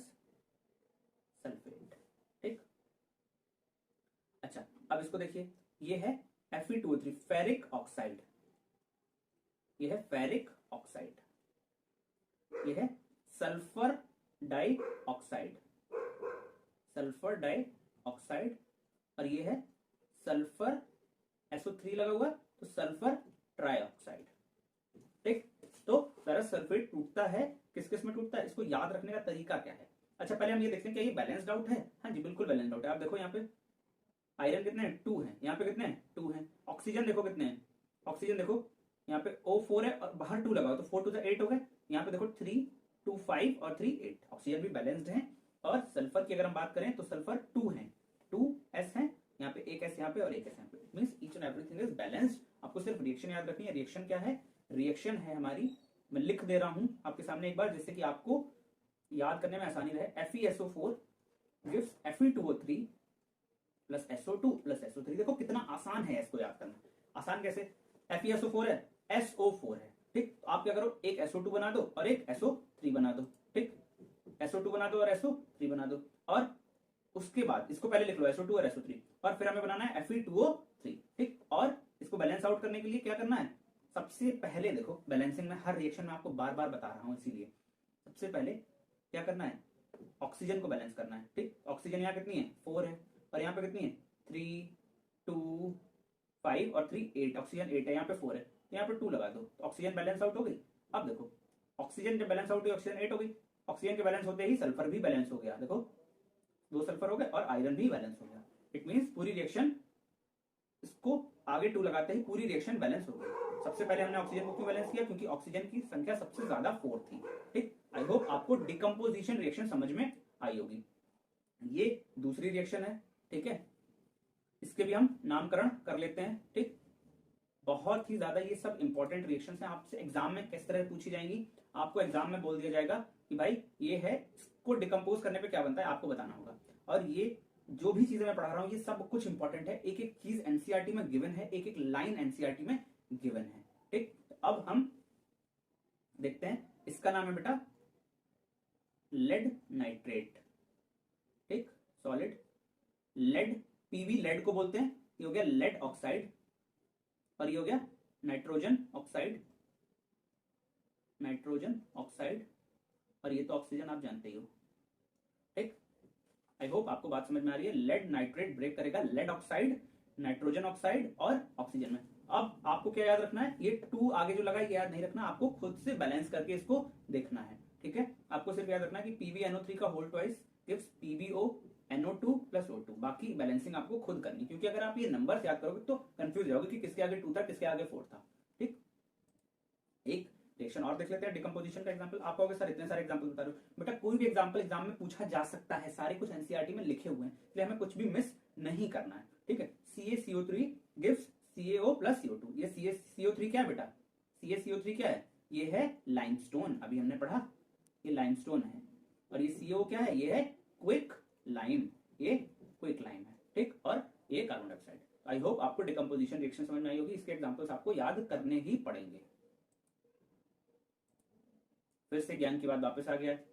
सल्फेट, ठीक। अच्छा अब इसको देखिए, ये है Fe2O3 फेरिक ऑक्साइड, ये है फेरिक ऑक्साइड, ये है सल्फर डाइऑक्साइड, सल्फर डाइऑक्साइड, और ये है सल्फर SO3 लगा हुआ तो सल्फर ट्राइऑक्साइड, ठीक। तो फेरस सल्फेट टूटता है, किस किस में टूटता है, इसको याद रखने का तरीका क्या है। अच्छा पहले हम ये देखते हैं क्या ये बैलेंस्ड आउट है, हाँ जी बिल्कुल बैलेंस्ड आउट है। आप देखो यहाँ पे आयरन कितने हैं, 2 हैं, यहाँ पे कितने हैं, 2 हैं। ऑक्सीजन देखो कितने हैं, ऑक्सीजन देखो यहाँ पे O4 है और बाहर 2 लगा हो तो 4 2 8 हो गए। यहाँ पे देखो 3 2 5 और 3 8, ऑक्सीजन भी बैलेंस्ड है। और सल्फर की अगर हम बात करें तो सल्फर 2 है, 2 S है, यहाँ पे एक S यहाँ पे और एक S यहाँ पे, मींस ईच इज बैलेंस्ड। आपको सिर्फ रिएक्शन याद रखनी है। रिएक्शन क्या है? रिएक्शन है हमारी, मैं लिख दे रहा हूं आपके सामने एक बार जिससे कि आपको याद करने में आसानी रहे। FeSO4 gives Fe2O3 plus SO2 plus SO3। देखो कितना आसान है इसको याद करना। आसान कैसे? FeSO4 है, SO4 है, ठीक। तो आप क्या करो, एक SO2 बना दो और एक SO3 बना दो, ठीक। SO2 बना दो और SO3 बना दो, और उसके बाद इसको पहले लिख लो SO2 और SO3, और फिर हमें बनाना है Fe2O3, ठीक। और इसको बैलेंस आउट करने के लिए क्या करना है? सबसे पहले देखो, बैलेंसिंग में हर रिएक्शन में आपको बार बार बता रहा हूं, इसीलिए सबसे पहले क्या करना है? ऑक्सीजन को बैलेंस करना है, ठीक। ऑक्सीजन यहाँ कितनी है? 4 है, और यहाँ पे कितनी है? 3, 2, 5 और 3 8। ऑक्सीजन 8 है, यहाँ पे 4 है, तो यहाँ पे 2 लगा दो, तो ऑक्सीजन बैलेंस आउट हो गई। अब देखो, ऑक्सीजन जब बैलेंस आउट हुई, ऑक्सीजन 8 हो गई। ऑक्सीजन के बैलेंस होते ही सल्फर भी बैलेंस हो गया। देखो 2 सल्फर हो गए और आयरन भी बैलेंस हो गया। इट मीन्स पूरी रिएक्शन, इसको आगे 2 लगाते ही पूरी रिएक्शन बैलेंस हो गई। सबसे पहले हमने ऑक्सीजन को क्यों बैलेंस किया? क्योंकि ऑक्सीजन की संख्या सबसे ज्यादा 4 थी, ठीक। आई होप आपको डिकम्पोजिशन रिएक्शन समझ में आई होगी। ये दूसरी रिएक्शन है, ठीक है। इसके भी हम नामकरण कर लेते हैं, ठीक। बहुत ही ज्यादा ये सब इंपॉर्टेंट रिएक्शंस हैं। आपसे एग्जाम में किस तरह पूछी जाएंगी, आपको एग्जाम में बोल दिया जाएगा कि भाई ये है, इसको डिकम्पोज करने पे क्या बनता है आपको बताना होगा। और ये जो भी चीजें मैं पढ़ा रहा हूँ ये सब कुछ इंपॉर्टेंट है। एक एक चीज एनसीईआरटी में गिवन है, एक एक लाइन एनसीईआरटी में गिवन है, ठीक। अब हम देखते हैं, इसका नाम है बेटा लेड नाइट्रेट, ठीक। सॉलिड लेड, पीवी लेड को बोलते हैं। ये हो गया लेड ऑक्साइड, और ये हो गया नाइट्रोजन ऑक्साइड, नाइट्रोजन ऑक्साइड, और ये तो ऑक्सीजन आप जानते ही हो, ठीक। आई होप आपको बात समझ में आ रही है। लेड नाइट्रेट ब्रेक करेगा लेड ऑक्साइड, नाइट्रोजन ऑक्साइड और ऑक्सीजन में। अब आपको क्या याद रखना है? ये 2 आगे जो लगा ये याद नहीं रखना, आपको खुद से बैलेंस करके इसको देखना है, ठीक है। आपको सिर्फ याद रखना है कि PbNO3 का whole twice gives PbONO2 plus O2। बाकी बैलेंसिंग आपको खुद करनी, क्योंकि अगर आप ये नंबर याद करोगे तो कंफ्यूज जाओगे कि किसके आगे 2 था, किसके आगे 4 था, ठीक। एक रिएक्शन और देख लेते हैं, डिकम्पोजिशन का एग्जांपल। आप कहोगे सर इतने सारे एग्जांपल बता रहे हो। बेटा कोई भी एग्जांपल एग्जाम में पूछा जा सकता है, सारे कुछ एनसीईआरटी में लिखे हुए हैं, इसलिए हमें कुछ भी मिस नहीं करना है, ठीक है। CaCO3 gives CaO plus CO2। ये CaCO3 क्या है बेटा? CaCO3 क्या है? ये है लाइमस्टोन, अभी हमने पढ़ा, ये लाइमस्टोन है। और ये CO क्या है? ये है क्विक लाइम, ये क्विक लाइम है, ठीक। और ये कार्बन डाइऑक्साइड। आई होप आपको डिकम्पोजिशन रिएक्शन समझ में आई होगी। इसके एग्जांपल्स आपको याद करने ही पड़ेंगे। फिर से ज्ञान की बात वापस आ गया है।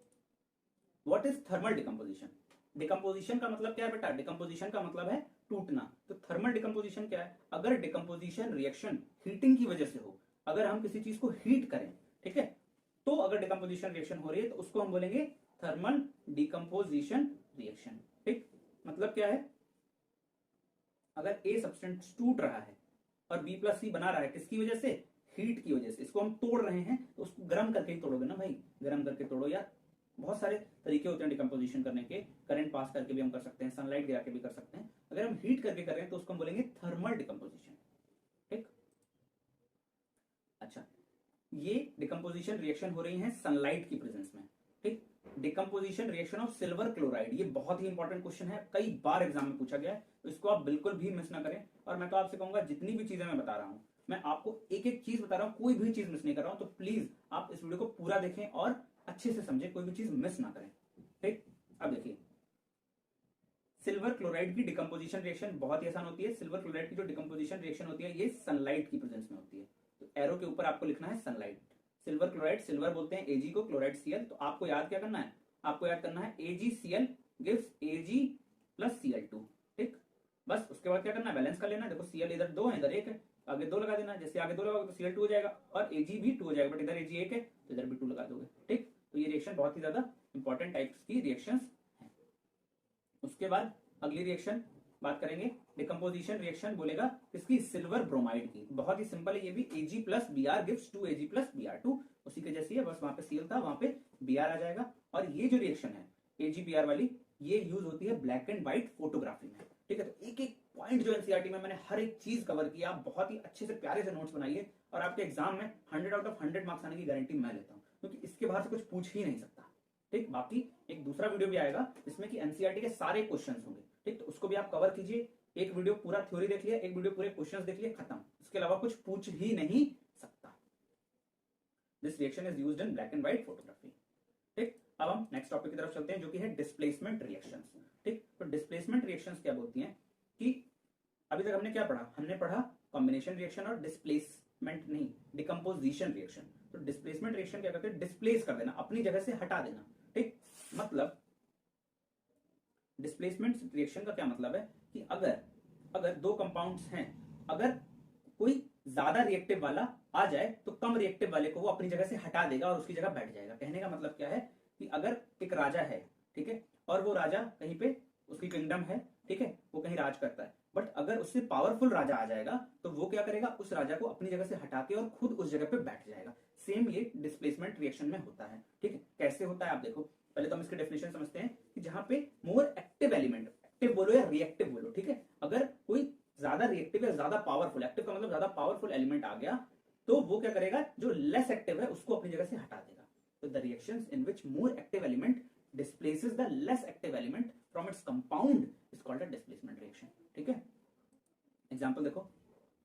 What is thermal decomposition? Decomposition का मतलब क्या है बेटा? डिकम्पोजिशन का मतलब है टूटना। तो थर्मल डिकम्पोजिशन क्या है? अगर डिकम्पोजिशन रिएक्शन हीटिंग की वजह से हो, अगर हम किसी चीज को हीट करें, ठीक है, तो अगर डिकम्पोजिशन रिएक्शन हो रही है तो उसको हम बोलेंगे थर्मल डिकम्पोजिशन रिएक्शन, ठीक। मतलब क्या है? अगर ए सब्सटेंस टूट रहा है और B प्लस सी बना रहा है, किसकी वजह से? हीट की वजह से। इसको हम तोड़ रहे हैं तो उसको गर्म करके ही तोड़ोगे ना भाई, गर्म करके तोड़ो। या बहुत सारे तरीके होते हैं डिकम्पोजिशन करने के, करंट पास करके भी हम कर सकते हैं, सनलाइट गिरा के भी कर सकते हैं। अगर हम हीट करके कर रहे हैं तो उसको हम बोलेंगे थर्मल डिकम्पोजिशन, ठीक। अच्छा, ये डिकम्पोजिशन रिएक्शन हो रही है सनलाइट की प्रेजेंस में, ठीक। Decomposition reaction of silver chloride, ये बहुत ही इंपॉर्टेंट क्वेश्चन है, कई बार एग्जाम में पूछा गया है, तो इसको आप बिल्कुल भी मिस ना करें। और मैं तो आपसे कहूंगा जितनी भी चीजें मैं बता रहा हूं, मैं आपको एक एक चीज बता रहा हूं, कोई भी चीज मिस नहीं कर रहा हूं। तो प्लीज आप इस वीडियो को पूरा देखें और अच्छे से समझें, कोई भी चीज मिस ना करें, ठीक। अब देखिए, सिल्वर क्लोराइड की डिकम्पोजिशन रिएक्शन बहुत ही आसान होती है। सिल्वर क्लोराइड की जो डिकम्पोजिशन रिएक्शन होती है ये सनलाइट की प्रेजेंस में होती है। तो एरो के ऊपर आपको लिखना है सनलाइट। सिल्वर क्लोराइड, सिल्वर बोलते हैं Ag को, क्लोराइड Cl। तो आपको याद क्या करना है? आपको याद करना है AgCl gives Ag plus Cl2, ठीक। बस उसके बाद क्या करना है? बैलेंस कर लेना है। देखो Cl इधर 2 है, इधर 1 है, आगे 2 लगा देना। जैसे आगे 2 लगाओगे तो Cl2 हो जाएगा और Ag भी 2 हो जाएगा, बट इधर Ag 1 है तो इधर भी 2 लगा दोगे, ठीक। तो ये रिएक्शन बहुत ही ज्यादा इंपॉर्टेंट टाइप्स की रिएक्शंस हैं। उसके बाद अगली रिएक्शन बात करेंगे, डिकम्पोजिशन रिएक्शन बोलेगा इसकी सिल्वर ब्रोमाइड की। बहुत ही सिंपल है ये भी, Ag plus Br gives 2Ag plus Br2। उसी के जैसी है, बस वहां पे Cl था, वहां पे Br आ जाएगा। और ये जो रिएक्शन है AgBr वाली, ये यूज होती है ब्लैक एंड व्हाइट फोटोग्राफी में, ठीक है। तो एक एक पॉइंट जो एनसीईआरटी में मैंने हर एक चीज कवर किया, आप बहुत ही अच्छे से प्यारे से नोट्स बनाइए और आपके एग्जाम में 100 आउट ऑफ 100 मार्क्स आने की गारंटी मैं लेता हूँ, क्योंकि इसके बाहर से कुछ पूछ ही नहीं सकता, ठीक। बाकी एक दूसरा वीडियो भी आएगा जिसमें कि एनसीईआरटी के सारे क्वेश्चंस होंगे, ठीक। तो उसको भी आप कवर कीजिए, एक वीडियो पूरा थ्योरी देख लिया, एक वीडियो पूरे क्वेश्चंस देख लिए, खत्म, इसके अलावा कुछ पूछ ही नहीं सकता। This reaction is used in black and white photography. ठीक, अब हम नेक्स्ट टॉपिक की तरफ चलते हैं जो कि है डिस्प्लेसमेंट रिएक्शंस। ठीक, तो डिस्प्लेसमेंट रिएक्शंस क्या बोलती हैं कि अभी तक हमने क्या पढ़ा, हमने पढ़ा कॉम्बिनेशन रिएक्शन और डिस्प्लेसमेंट नहीं, डिकम्पोजिशन रिएक्शन। तो डिस्प्लेसमेंट रिएक्शन क्या करते हैं, डिस्प्लेस कर देना, अपनी जगह से हटा देना। ठीक, मतलब डिस्प्लेसमेंट रिएक्शन का क्या मतलब है कि अगर दो कंपाउंड्स हैं, अगर कोई ज्यादा रिएक्टिव वाला आ जाए तो कम रिएक्टिव वाले को वो अपनी जगह से हटा देगा और उसकी जगह बैठ जाएगा। कहने का मतलब क्या है कि अगर एक राजा है, ठीक है, और वो राजा कहीं पे उसकी किंगडम है, ठीक है, वो कहीं राज करता है, बट अगर उससे पावरफुल राजा आ जाएगा तो वो क्या करेगा, उस राजा को अपनी जगह से हटा के और खुद उस जगह पे बैठ जाएगा। सेम ये डिस्प्लेसमेंट रिएक्शन में होता है। ठीक है, कैसे होता है आप देखो, पहले तो हम इसकी डेफिनेशन समझते हैं कि जहां पे मोर एक्टिव एलिमेंट, एक्टिव बोलो या रिएक्टिव बोलो, ठीक है, अगर कोई ज्यादा रिएक्टिव या ज्यादा पावरफुल, एक्टिव का मतलब ज्यादा पावरफुल एलिमेंट आ गया तो वो क्या करेगा, जो लेस एक्टिव है उसको अपनी जगह से हटा देगा। तो the reactions in which more active element displaces the less active element from its compound is called a displacement reaction। ठीक है, एग्जांपल देखो।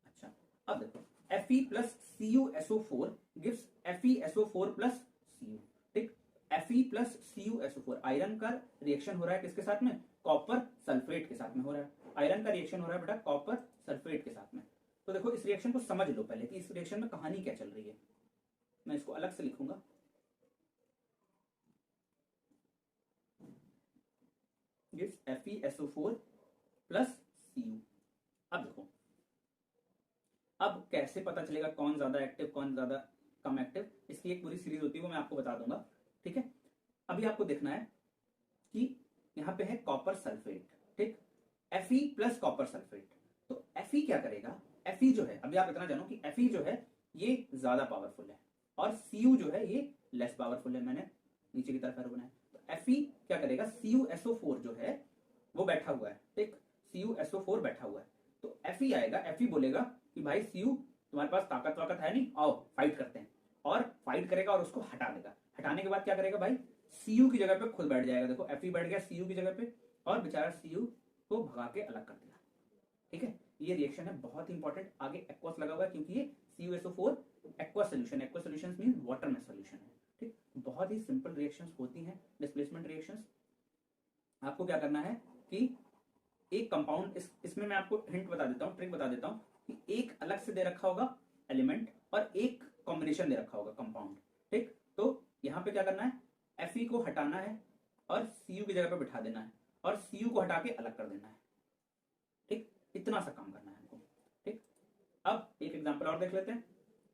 अच्छा, अब देखो Fe plus CuSO4 gives FeSO4 plus Cu। ठीक, Fe plus CuSO4 आयरन का reaction हो रहा है किसके साथ में, कॉपर सल्फेट के साथ में हो रहा है। आयरन का रिएक्शन हो रहा है बेटा कॉपर सल्फेट के साथ में। तो देखो इस रिएक्शन को समझ लो पहले कि इस रिएक्शन में कहानी क्या चल रही है। मैं इसको अलग से लिखूंगा, gives FeSO4 plus Cu। अब देखो, अब कैसे पता चलेगा कौन ज्यादा एक्टिव कौन ज्यादा कम एक्टिव, इसकी एक पूरी सीरीज होती है वो मैं आपको बता दूंगा। ठीक है, अभी आपको देखना है कि यहाँ पे है कॉपर सल्फेट, ठीक, Fe प्लस कॉपर सल्फेट। तो Fe क्या करेगा, Fe जो है, अभी आप इतना जानो कि Fe जो है ये ज्यादा पावरफुल है और Cu जो है ये लेस पावरफुल है। मैंने नीचे की तरफ एरो बनाया, तो Fe क्या करेगा, CuSO4 जो है वो बैठा हुआ है, ठीक, CuSO4 बैठा हुआ है, तो Fe आएगा, Fe बोलेगा कि भाई Cu तुम्हारे पास ताकत वाकत है नहीं, आओ फाइट करते हैं, और फाइट करेगा और उसको हटा देगा। हटाने के बाद क्या करेगा भाई, Cu की जगह पे खुद बैठ जाएगा। देखो Fe बैठ गया Cu की जगह पे और बेचारा Cu को भगा के अलग कर दिया। ठीक है, ये रिएक्शन है बहुत इंपॉर्टेंट, आगे एक्वस लगा हुआ है क्योंकि ये CuSO4 aqueous solution, aqueous solution means water में सोल्यूशन है। ठीक, बहुत ही सिंपल रिएक्शंस होती हैं डिस्प्लेसमेंट रिएक्शंस। आपको क्या करना है कि एक कंपाउंड, इसमें मैं आपको हिंट बता देता हूँ, ट्रिक बता देता हूँ कि एक अलग से दे रखा होगा एलिमेंट और एक कॉम्बिनेशन दे रखा होगा कंपाउंड। ठीक, तो यहाँ पे क्या करना है, Fe को हटाना है और Cu की जगह पे बिठा देना है और Cu को हटा के अलग कर देना है। ठीक, इतना सा काम करना है हमको। ठीक, अब एक एग्जांपल और देख लेते हैं।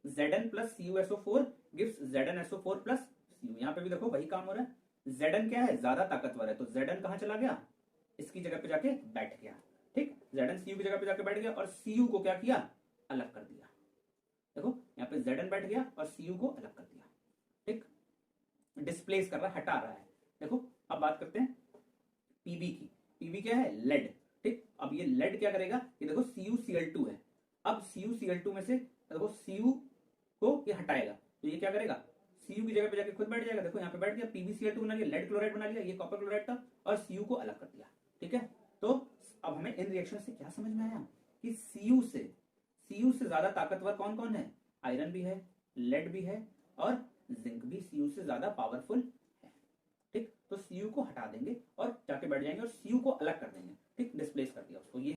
Zn plus CuSO4 gives ZnSO4 plus Cu। यहाँ पे भी देखो वही काम हो रहा है। Zn क्या है, ज्यादा ताकतवर है, तो Zn कहाँ चला गया, इसकी जगह पे जाके बैठ गया। ठीक, Zn Cu की जगह पे जाके बैठ गया और Cu को क्या किया, अलग कर दिया। देखो यहाँ पे Zn बैठ गया और Cu को अलग कर दिया। ठीक, डिस्प्लेस कर रहा है, हटा रहा है। देखो अब बात करते हैं Pb की। Pb क्या है, लेड। ठीक, अब ये लेड क्या करेगा, ये देखो CuCl2 है, अब CuCl2 में से देखो Cu को ये हटाएगा, तो ये क्या करेगा, Cu की जगह पे जाके खुद बैठ जाएगा। देखो यहाँ पे बैठ गया, PbCl2 बना लिया, लेड क्लोराइड बना लिया, ये कॉपर क्लोराइड था, और Cu को अलग कर दिया। ठीक है, तो अब हमें इन रिएक्शन से क्या समझ में आया कि Cu से ज्यादा ताकतवर कौन कौन है, आयरन भी है, लेड भी है और जिंक भी Cu से ज्यादा पावरफुल है। ठीक, तो Cu को हटा देंगे और जाके बैठ जाएंगे और Cu को अलग कर देंगे। ठीक, डिस्प्लेस कर दिया उसको। ये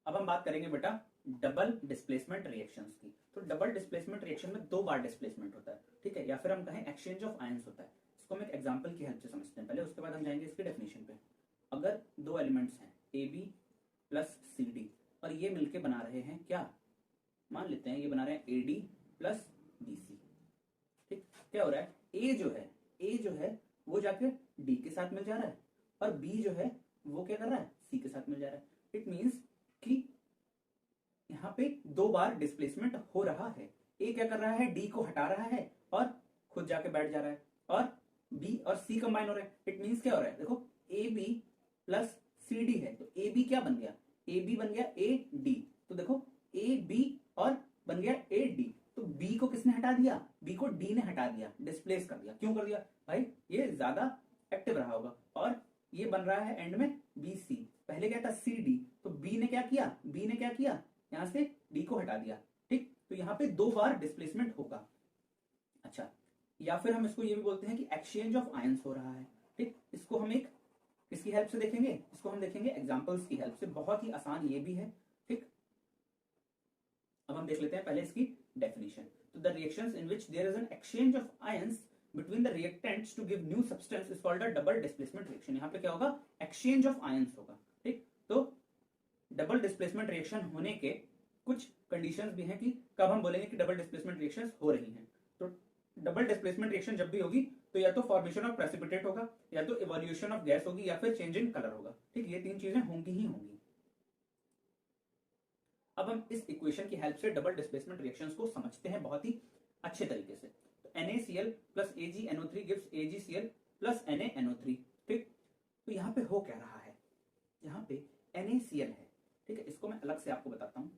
अब हम बात करेंगे बेटा डबल डिस्प्लेसमेंट रिएक्शंस की। तो डबल डिस्प्लेसमेंट रिएक्शन में दो बार डिस्प्लेसमेंट होता है, ठीक है, या फिर हम कहें एक्सचेंज ऑफ आयंस होता है। इसको हम एक एग्जांपल की हेल्प से समझते हैं पहले, उसके बाद हम जाएंगे इसकी डेफिनेशन पे। अगर दो एलिमेंट्स हैं AB प्लस CD और ये मिलके बना रहे हैं क्या, मान लेते हैं ये बना रहे हैं AD प्लस BC। ठीक, क्या हो रहा है, A जो है वो जाके D के साथ मिल जा रहा है और B जो है वो क्या कर रहा है, C के साथ मिल जा रहा है। इट मीन्स कि यहाँ पे दो बार डिस्प्लेसमेंट हो रहा है। A क्या कर रहा है, D को हटा रहा है और खुद जाके बैठ जा रहा है, और B और C कंबाइन हो रहे हैं। इट मीन्स क्या हो रहा है, देखो AB प्लस CD है, तो AB क्या बन गया, AB बन गया AD। तो देखो AB और बन गया AD, तो B को किसने हटा दिया, B को D ने हटा दिया, डिस्प्लेस कर दिया। क्यों कर दिया भाई, ये ज्यादा एक्टिव रहा होगा और ये बन रहा है एंड में BC। पहले क्या था CD, तो बी ने क्या किया, यहां से डी को हटा दिया, ठीक। तो यहाँ पे 2 बार डिस्प्लेसमेंट होगा। अच्छा, या फिर हम इसको ये भी बोलते हैं कि एक्सचेंज ऑफ आयंस हो रहा है, ठीक। इसको हम एक किसकी हेल्प से देखेंगे, इसको हम देखेंगे एग्जांपल्स की हेल्प से, बहुत ही आसान ये भी है, ठीक। अब हम देख लेते हैं पहले इसकी डेफिनेशन। तो the reactions in which there is an exchange of ions between the reactants to give new substance is called a double displacement reaction. यहाँ पे क्या होगा, एक्सचेंज ऑफ आयंस होगा, ठीक। तो डबल डिस्प्लेसमेंट रिएक्शन होने के कुछ कंडीशंस भी हैं कि कब हम बोलेंगे कि डबल डिस्प्लेसमेंट रिएक्शंस हो रही हैं। तो डबल डिस्प्लेसमेंट रिएक्शन जब भी होगी तो या तो फॉर्मेशन ऑफ प्रेसिपिटेट होगा, या तो इवोल्यूशन ऑफ गैस होगी, या फिर चेंज इन कलर होगा, ठीक। ये 3 चीजें होंगी ही होंगी। अब हम इस इक्वेशन की हेल्प से डबल डिस्प्लेसमेंट रिएक्शंस को समझते हैं बहुत ही अच्छे तरीके से। तो NaCl plus AgNO3 gives AgCl plus NaNO3, ठीक। तो यहाँ पे हो क्या रहा है, यहाँ पे NaCl है, ठीक है। इसको मैं अलग से आपको बताता हूं,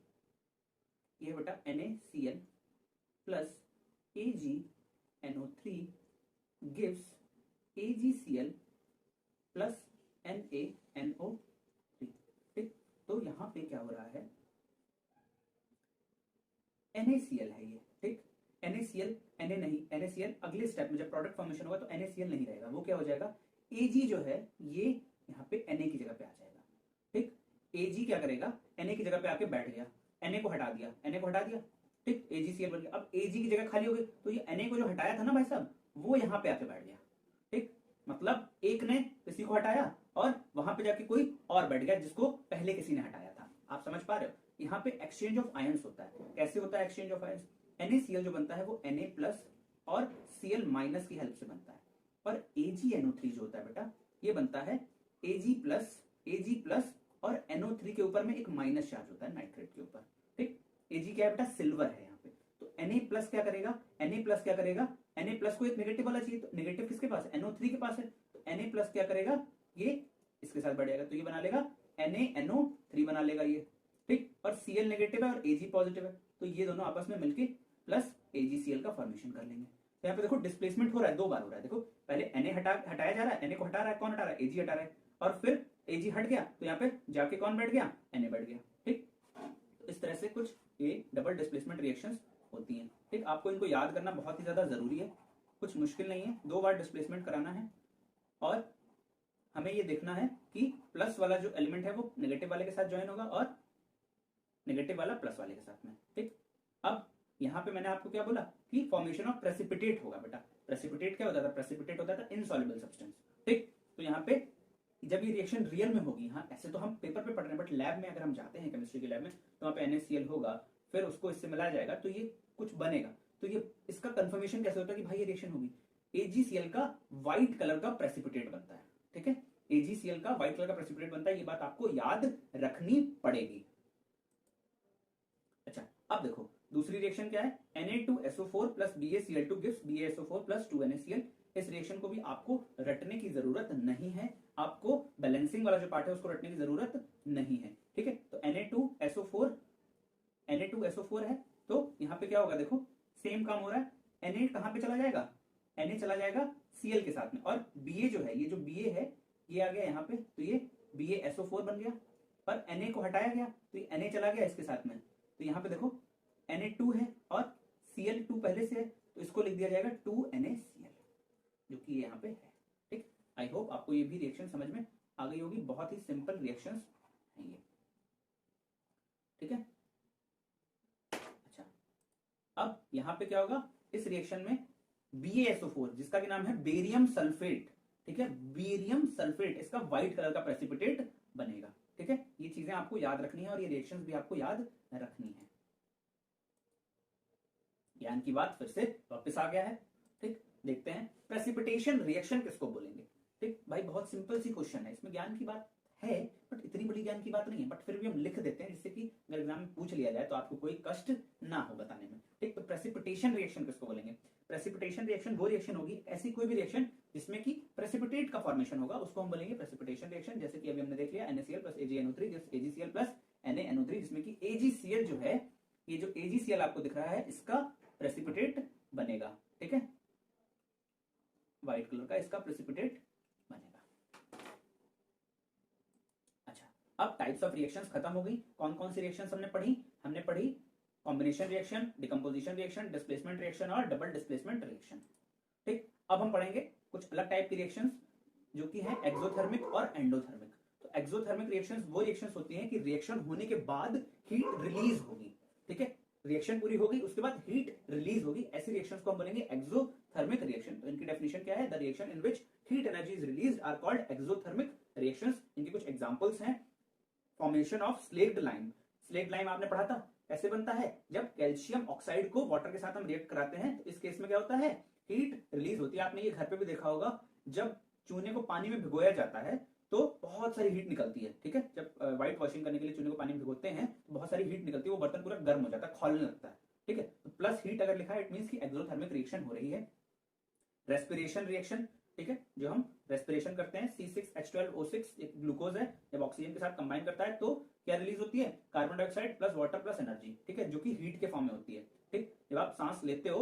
ये बेटा NaCl plus AgNO3 gives AgCl plus NaNO3, ठीक। तो यहाँ पे क्या हो रहा है, NaCl है ये, ठीक। NaCl Na नहीं, NaCl अगले स्टेप में जब प्रोडक्ट फॉर्मेशन होगा तो NaCl नहीं रहेगा, वो क्या हो जाएगा, Ag जो है ये यहाँ पे Na की जगह पे आ जाएगा, ठीक। Ag क्या करेगा, Na की जगह पे आके बैठ गया, Na को हटा दिया, ठीक। AgCl बन गया। अब Ag की जगह खाली हो गई, तो ये Na को जो हटाया था ना भाई साहब, वो यहाँ पे आके बैठ गया, ठीक। मतलब एक ने किसी को हटाया और वहां पे जाके कोई और बैठ गया जिसको पहले किसी ने हटाया था। आप समझ पा रहे हो, यहाँ पे एक्सचेंज ऑफ आयंस होता है। कैसे होता है एक्सचेंज ऑफ आयंस, NaCl जो बनता है वो Na प्लस और Cl माइनस की हेल्प से बनता है, और AgNO3 जो होता है बेटा ये बनता है Ag प्लस और NO3 के ऊपर में एक माइनस चार्ज होता है नाइट्रेट के ऊपर, ठीक। Ag क्या है बेटा, सिल्वर है यहाँ पे। तो Na प्लस क्या करेगा, Na प्लस को एक नेगेटिव वाला चाहिए, तो नेगेटिव किसके पास है, NO3 के पास है। तो Na प्लस क्या करेगा, ये इसके साथ बढ़ जाएगा, तो ये बना लेगा NaNO3 बना लेगा ये, ठीक। और Cl नेगेटिव है और Ag पॉजिटिव है, तो ये दोनों आपस में मिलके प्लस AgCl का फॉर्मेशन कर लेंगे। तो यहाँ पे देखो डिस्प्लेसमेंट हो रहा है, 2 बार हो रहा है। देखो पहले Na हटाया जा रहा है, Na को हटा रहा है, कौन हटा रहा है, Ag हटा रहा है, और फिर Ag हट गया तो यहाँ पे जाके कौन बैठ गया, Na बैठ गया, ठीक। तो इस तरह से कुछ ये डबल डिस्प्लेसमेंट रिएक्शंस होती हैं, ठीक। आपको इनको याद करना बहुत ही ज्यादा जरूरी है, कुछ मुश्किल नहीं है। 2 बार डिस्प्लेसमेंट कराना है और हमें ये देखना है कि प्लस वाला जो एलिमेंट है वो नेगेटिव वाले के साथ ज्वाइन होगा और नेगेटिव वाला प्लस वाले के साथ में, ठीक। अब यहाँ पे मैंने आपको क्या बोला कि फॉर्मेशन ऑफ प्रेसिपिटेट होगा बेटा। प्रेसिपिटेट क्या होता था, प्रेसिपिटेट होता था इनसॉल्युबल सब्सटेंस, ठीक। तो यहाँ पे जब ये रिएक्शन रियल में होगी, हाँ ऐसे तो हम पेपर पे पढ़ रहे हैं, बट लैब में अगर हम जाते हैं केमिस्ट्री के लैब में तो वहाँ पे NaCl होगा, फिर उसको इससे मिलाया जाएगा तो ये कुछ बनेगा। तो ये इसका कंफर्मेशन कैसे होता है कि भाई ये रिएक्शन होगी, AgCl का व्हाइट कलर का प्रेसिपिटेट बनता है, ठीक है। AgCl का व्हाइट कलर का प्रेसिपिटेट बनता है, ये बात आपको याद रखनी पड़ेगी। अच्छा, अब देखो दूसरी रिएक्शन क्या है, Na2SO4 plus BaCl2 gives BaSO4 plus 2NaCl। इस रिएक्शन को भी आपको रटने की जरूरत नहीं है, आपको बैलेंसिंग वाला जो पार्ट है उसको रटने की जरूरत नहीं है, ठीक है। तो Na2SO4 है, तो यहाँ पे क्या होगा, देखो सेम काम हो रहा है। Na कहाँ पे चला जाएगा, Na चला जाएगा Cl के साथ में, और Ba जो है, ये जो Ba है ये आ गया यहाँ पे, तो ये BaSO4 बन गया, और Na को हटाया गया तो ये Na चला गया इसके साथ में। तो यहाँ पे देखो Na2 है और Cl2 पहले से है, तो इसको लिख दिया जाएगा 2NaCl, जो कि यहाँ पे है, ठीक। आई होप आपको ये भी रिएक्शन समझ में आ गई होगी, बहुत ही सिंपल रिएक्शंस हैं ये, ठीक है। अच्छा, अब यहाँ पे क्या होगा, इस रिएक्शन में BaSO4 जिसका कि नाम है बेरियम सल्फेट, ठीक है, बेरियम सल्फेट, इसका व्हाइट कलर का प्रेसिपिटेट बनेगा, ठीक है। ये चीजें आपको याद रखनी है और ये रिएक्शंस भी आपको याद रखनी है। ज्ञान की बात फिर से वापस आ गया है, ठीक। देखते हैं प्रेसिपिटेशन रिएक्शन किसको बोलेंगे, ठीक। भाई बहुत सिंपल सी क्वेश्चन है, इसमें ज्ञान की बात है बट इतनी बड़ी ज्ञान की बात नहीं है, बट फिर भी हम लिख देते हैं जिससे कि अगर एग्जाम में पूछ लिया जाए तो आपको कोई कष्ट ना हो बताने में, ठीक। तो प्रेसिपिटेशन रिएक्शन किसको बोलेंगे, प्रेसिपिटेशन रिएक्शन वो रिएक्शन होगी, ऐसी कोई भी रिएक्शन जिसमें कि प्रेसिपिटेट का फॉर्मेशन होगा उसको हम बोलेंगे प्रेसिपिटेशन रिएक्शन। जैसे कि अभी हमने देख लिया NaCl plus AgNO3 gives AgCl plus NaNO3, जिसमें कि AgCl जो है, ये जो AgCl आपको दिख रहा है इसका प्रेसिपिटेट बनेगा, ठीक है, व्हाइट कलर का इसका प्रेसिपिटेट बनेगा। अच्छा, अब टाइप्स ऑफ रिएक्शंस खत्म हो गई। कौन कौन सी रिएक्शंस हमने पढ़ी combination reaction, decomposition reaction, displacement reaction और डबल डिस्प्लेसमेंट रिएक्शन। ठीक, अब हम पढ़ेंगे कुछ अलग टाइप की रिएक्शंस जो कि है एक्सोथर्मिक और एंडोथर्मिक। तो एक्सोथर्मिक रिएक्शंस वो रिएक्शंस होती हैं कि रिएक्शन होने के बाद हीट रिलीज होगी। ठीक है, रिएक्शन पूरी होगी उसके बाद हीट रिलीज होगी, ऐसी रिएक्शंस को हम बोलेंगे एक्सोथर्मिक रिएक्शन। तो इनकी डेफिनेशन क्या है? The reaction in which heat energy is released are called exothermic reactions. इनके कुछ एग्जांपल्स हैं formation of slaked lime. Slaked lime आपने पढ़ा था कैसे बनता है? जब कैल्शियम ऑक्साइड को वाटर के साथ हम रिएक्ट कराते हैं तो इस केस में क्या होता है? हीट रिलीज होती है। आपने ये घर पे भी देखा होगा, जब चूने को पानी में भिगोया जाता है तो बहुत सारी हीट निकलती है। ठीक है, जब व्हाइट वॉशिंग करने के लिए चूने को पानी में भिगोते हैं तो बहुत सारी हीट निकलती है, वो बर्तन पूरा गर्म हो जाता है, खौलने लगता है। ठीक है, तो प्लस हीट अगर लिखा है इट मींस की एक्सोथर्मिक रिएक्शन हो रही है। रेस्पिरेशन रिएक्शन, ठीक है, जो हम रेस्पिरेशन करते हैं C6H12O6 एक ग्लूकोज है, जब ऑक्सीजन के साथ कंबाइन करता है तो क्या रिलीज होती है? Carbon dioxide plus water plus energy. ठीक है, जो कि हीट के फॉर्म में होती है। ठीक, जब आप सांस लेते हो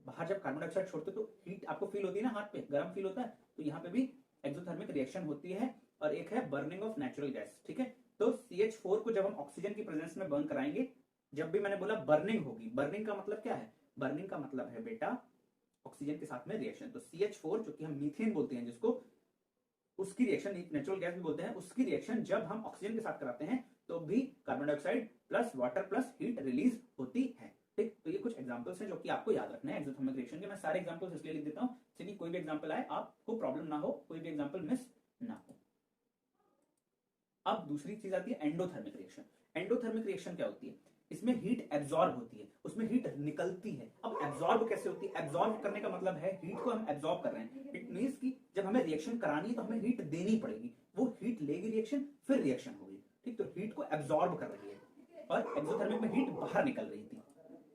बाहर, जब कार्बन डाइऑक्साइड छोड़ते हो तो हीट आपको फील होती है ना, हाथ पे गर्म फील होता है, तो यहाँ पे भी एक्सोथर्मिक रिएक्शन होती है। और एक है बर्निंग ऑफ नेचुरल गैस। ठीक है, तो CH4 को जब हम ऑक्सीजन की प्रेजेंस में बर्न कराएंगे, जब भी मैंने बोला बर्निंग होगी, बर्निंग का मतलब क्या है? बर्निंग का मतलब है बेटा ऑक्सीजन के साथ में रिएक्शन। तो CH4 जो कि हम मीथेन बोलते हैं जिसको, उसकी रिएक्शन नेचुरल गैस भी बोलते हैं, उसकी रिएक्शन जब हम ऑक्सीजन के साथ कराते हैं तो भी carbon dioxide plus water plus heat release होती है। ठीक, तो ये कुछ एग्जांपल्स हैं जो कि आपको याद रखना है एक्सोथर्मिक रिएक्शन के। मैं सारे एग्जांपल्स इसलिए लिख देता हूं कि कोई भी एग्जांपल आए आपको प्रॉब्लम ना हो, कोई भी एग्जांपल मिस ना हो। अब दूसरी चीज आती है एंडोथर्मिक रिएक्शन। एंडोथर्मिक रिएक्शन क्या होती है? इसमें हीट एब्जॉर्ब होती है, उसमें हीट निकलती है। अब एब्जॉर्ब कैसे होती है? एब्जॉर्ब करने का मतलब है हीट को हम एब्जॉर्ब कर रहे हैं। इट मींस कि जब हमें रिएक्शन करानी है तो हमें हीट देनी पड़ेगी, वो हीट लेगी रिएक्शन, फिर रिएक्शन होगी। ठीक, तो हीट को एब्जॉर्ब कर रही है और एक्सोथर्मिक में हीट बाहर निकल रही थी।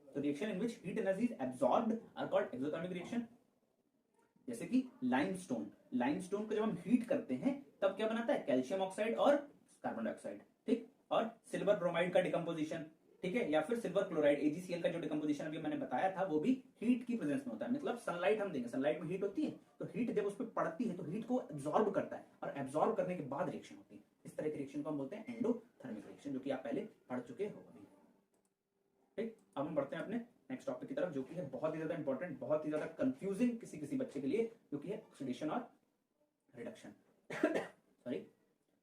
तो reaction in which heat energy is absorbed are called exothermic reaction. जैसे कि लाइमस्टोन, लाइमस्टोन को जब हम हीट करते हैं तब क्या बनाता है? कैल्शियम ऑक्साइड और कार्बन डाइऑक्साइड। ठीक, और सिल्वर ब्रोमाइड का डिकम्पोजिशन, ठीक है, या फिर सिल्वर क्लोराइड AgCl का जो डिकम्पोजिशन अभी मैंने बताया था वो भी हीट की प्रेजेंस में होता है। मतलब सनलाइट हम देंगे, सनलाइट में हीट होती है, तो हीट जब उस पर पड़ती है तो हीट को एब्जॉर्ब करता है और एब्जॉर्ब करने के बाद रिएक्शन होती है। इस तरह की रिएक्शन को हम बोलते हैं एंडोथर्मिक रिएक्शन, जो कि आप पहले पढ़ चुके हो अभी। ठीक, अब हम बढ़ते हैं अपने नेक्स्ट टॉपिक की तरफ, जो कि है बहुत ही ज्यादा इंपॉर्टेंट, बहुत ही ज्यादा कंफ्यूजिंग किसी किसी बच्चे के लिए, जो कि है ऑक्सीडेशन और रिडक्शन। सॉरी,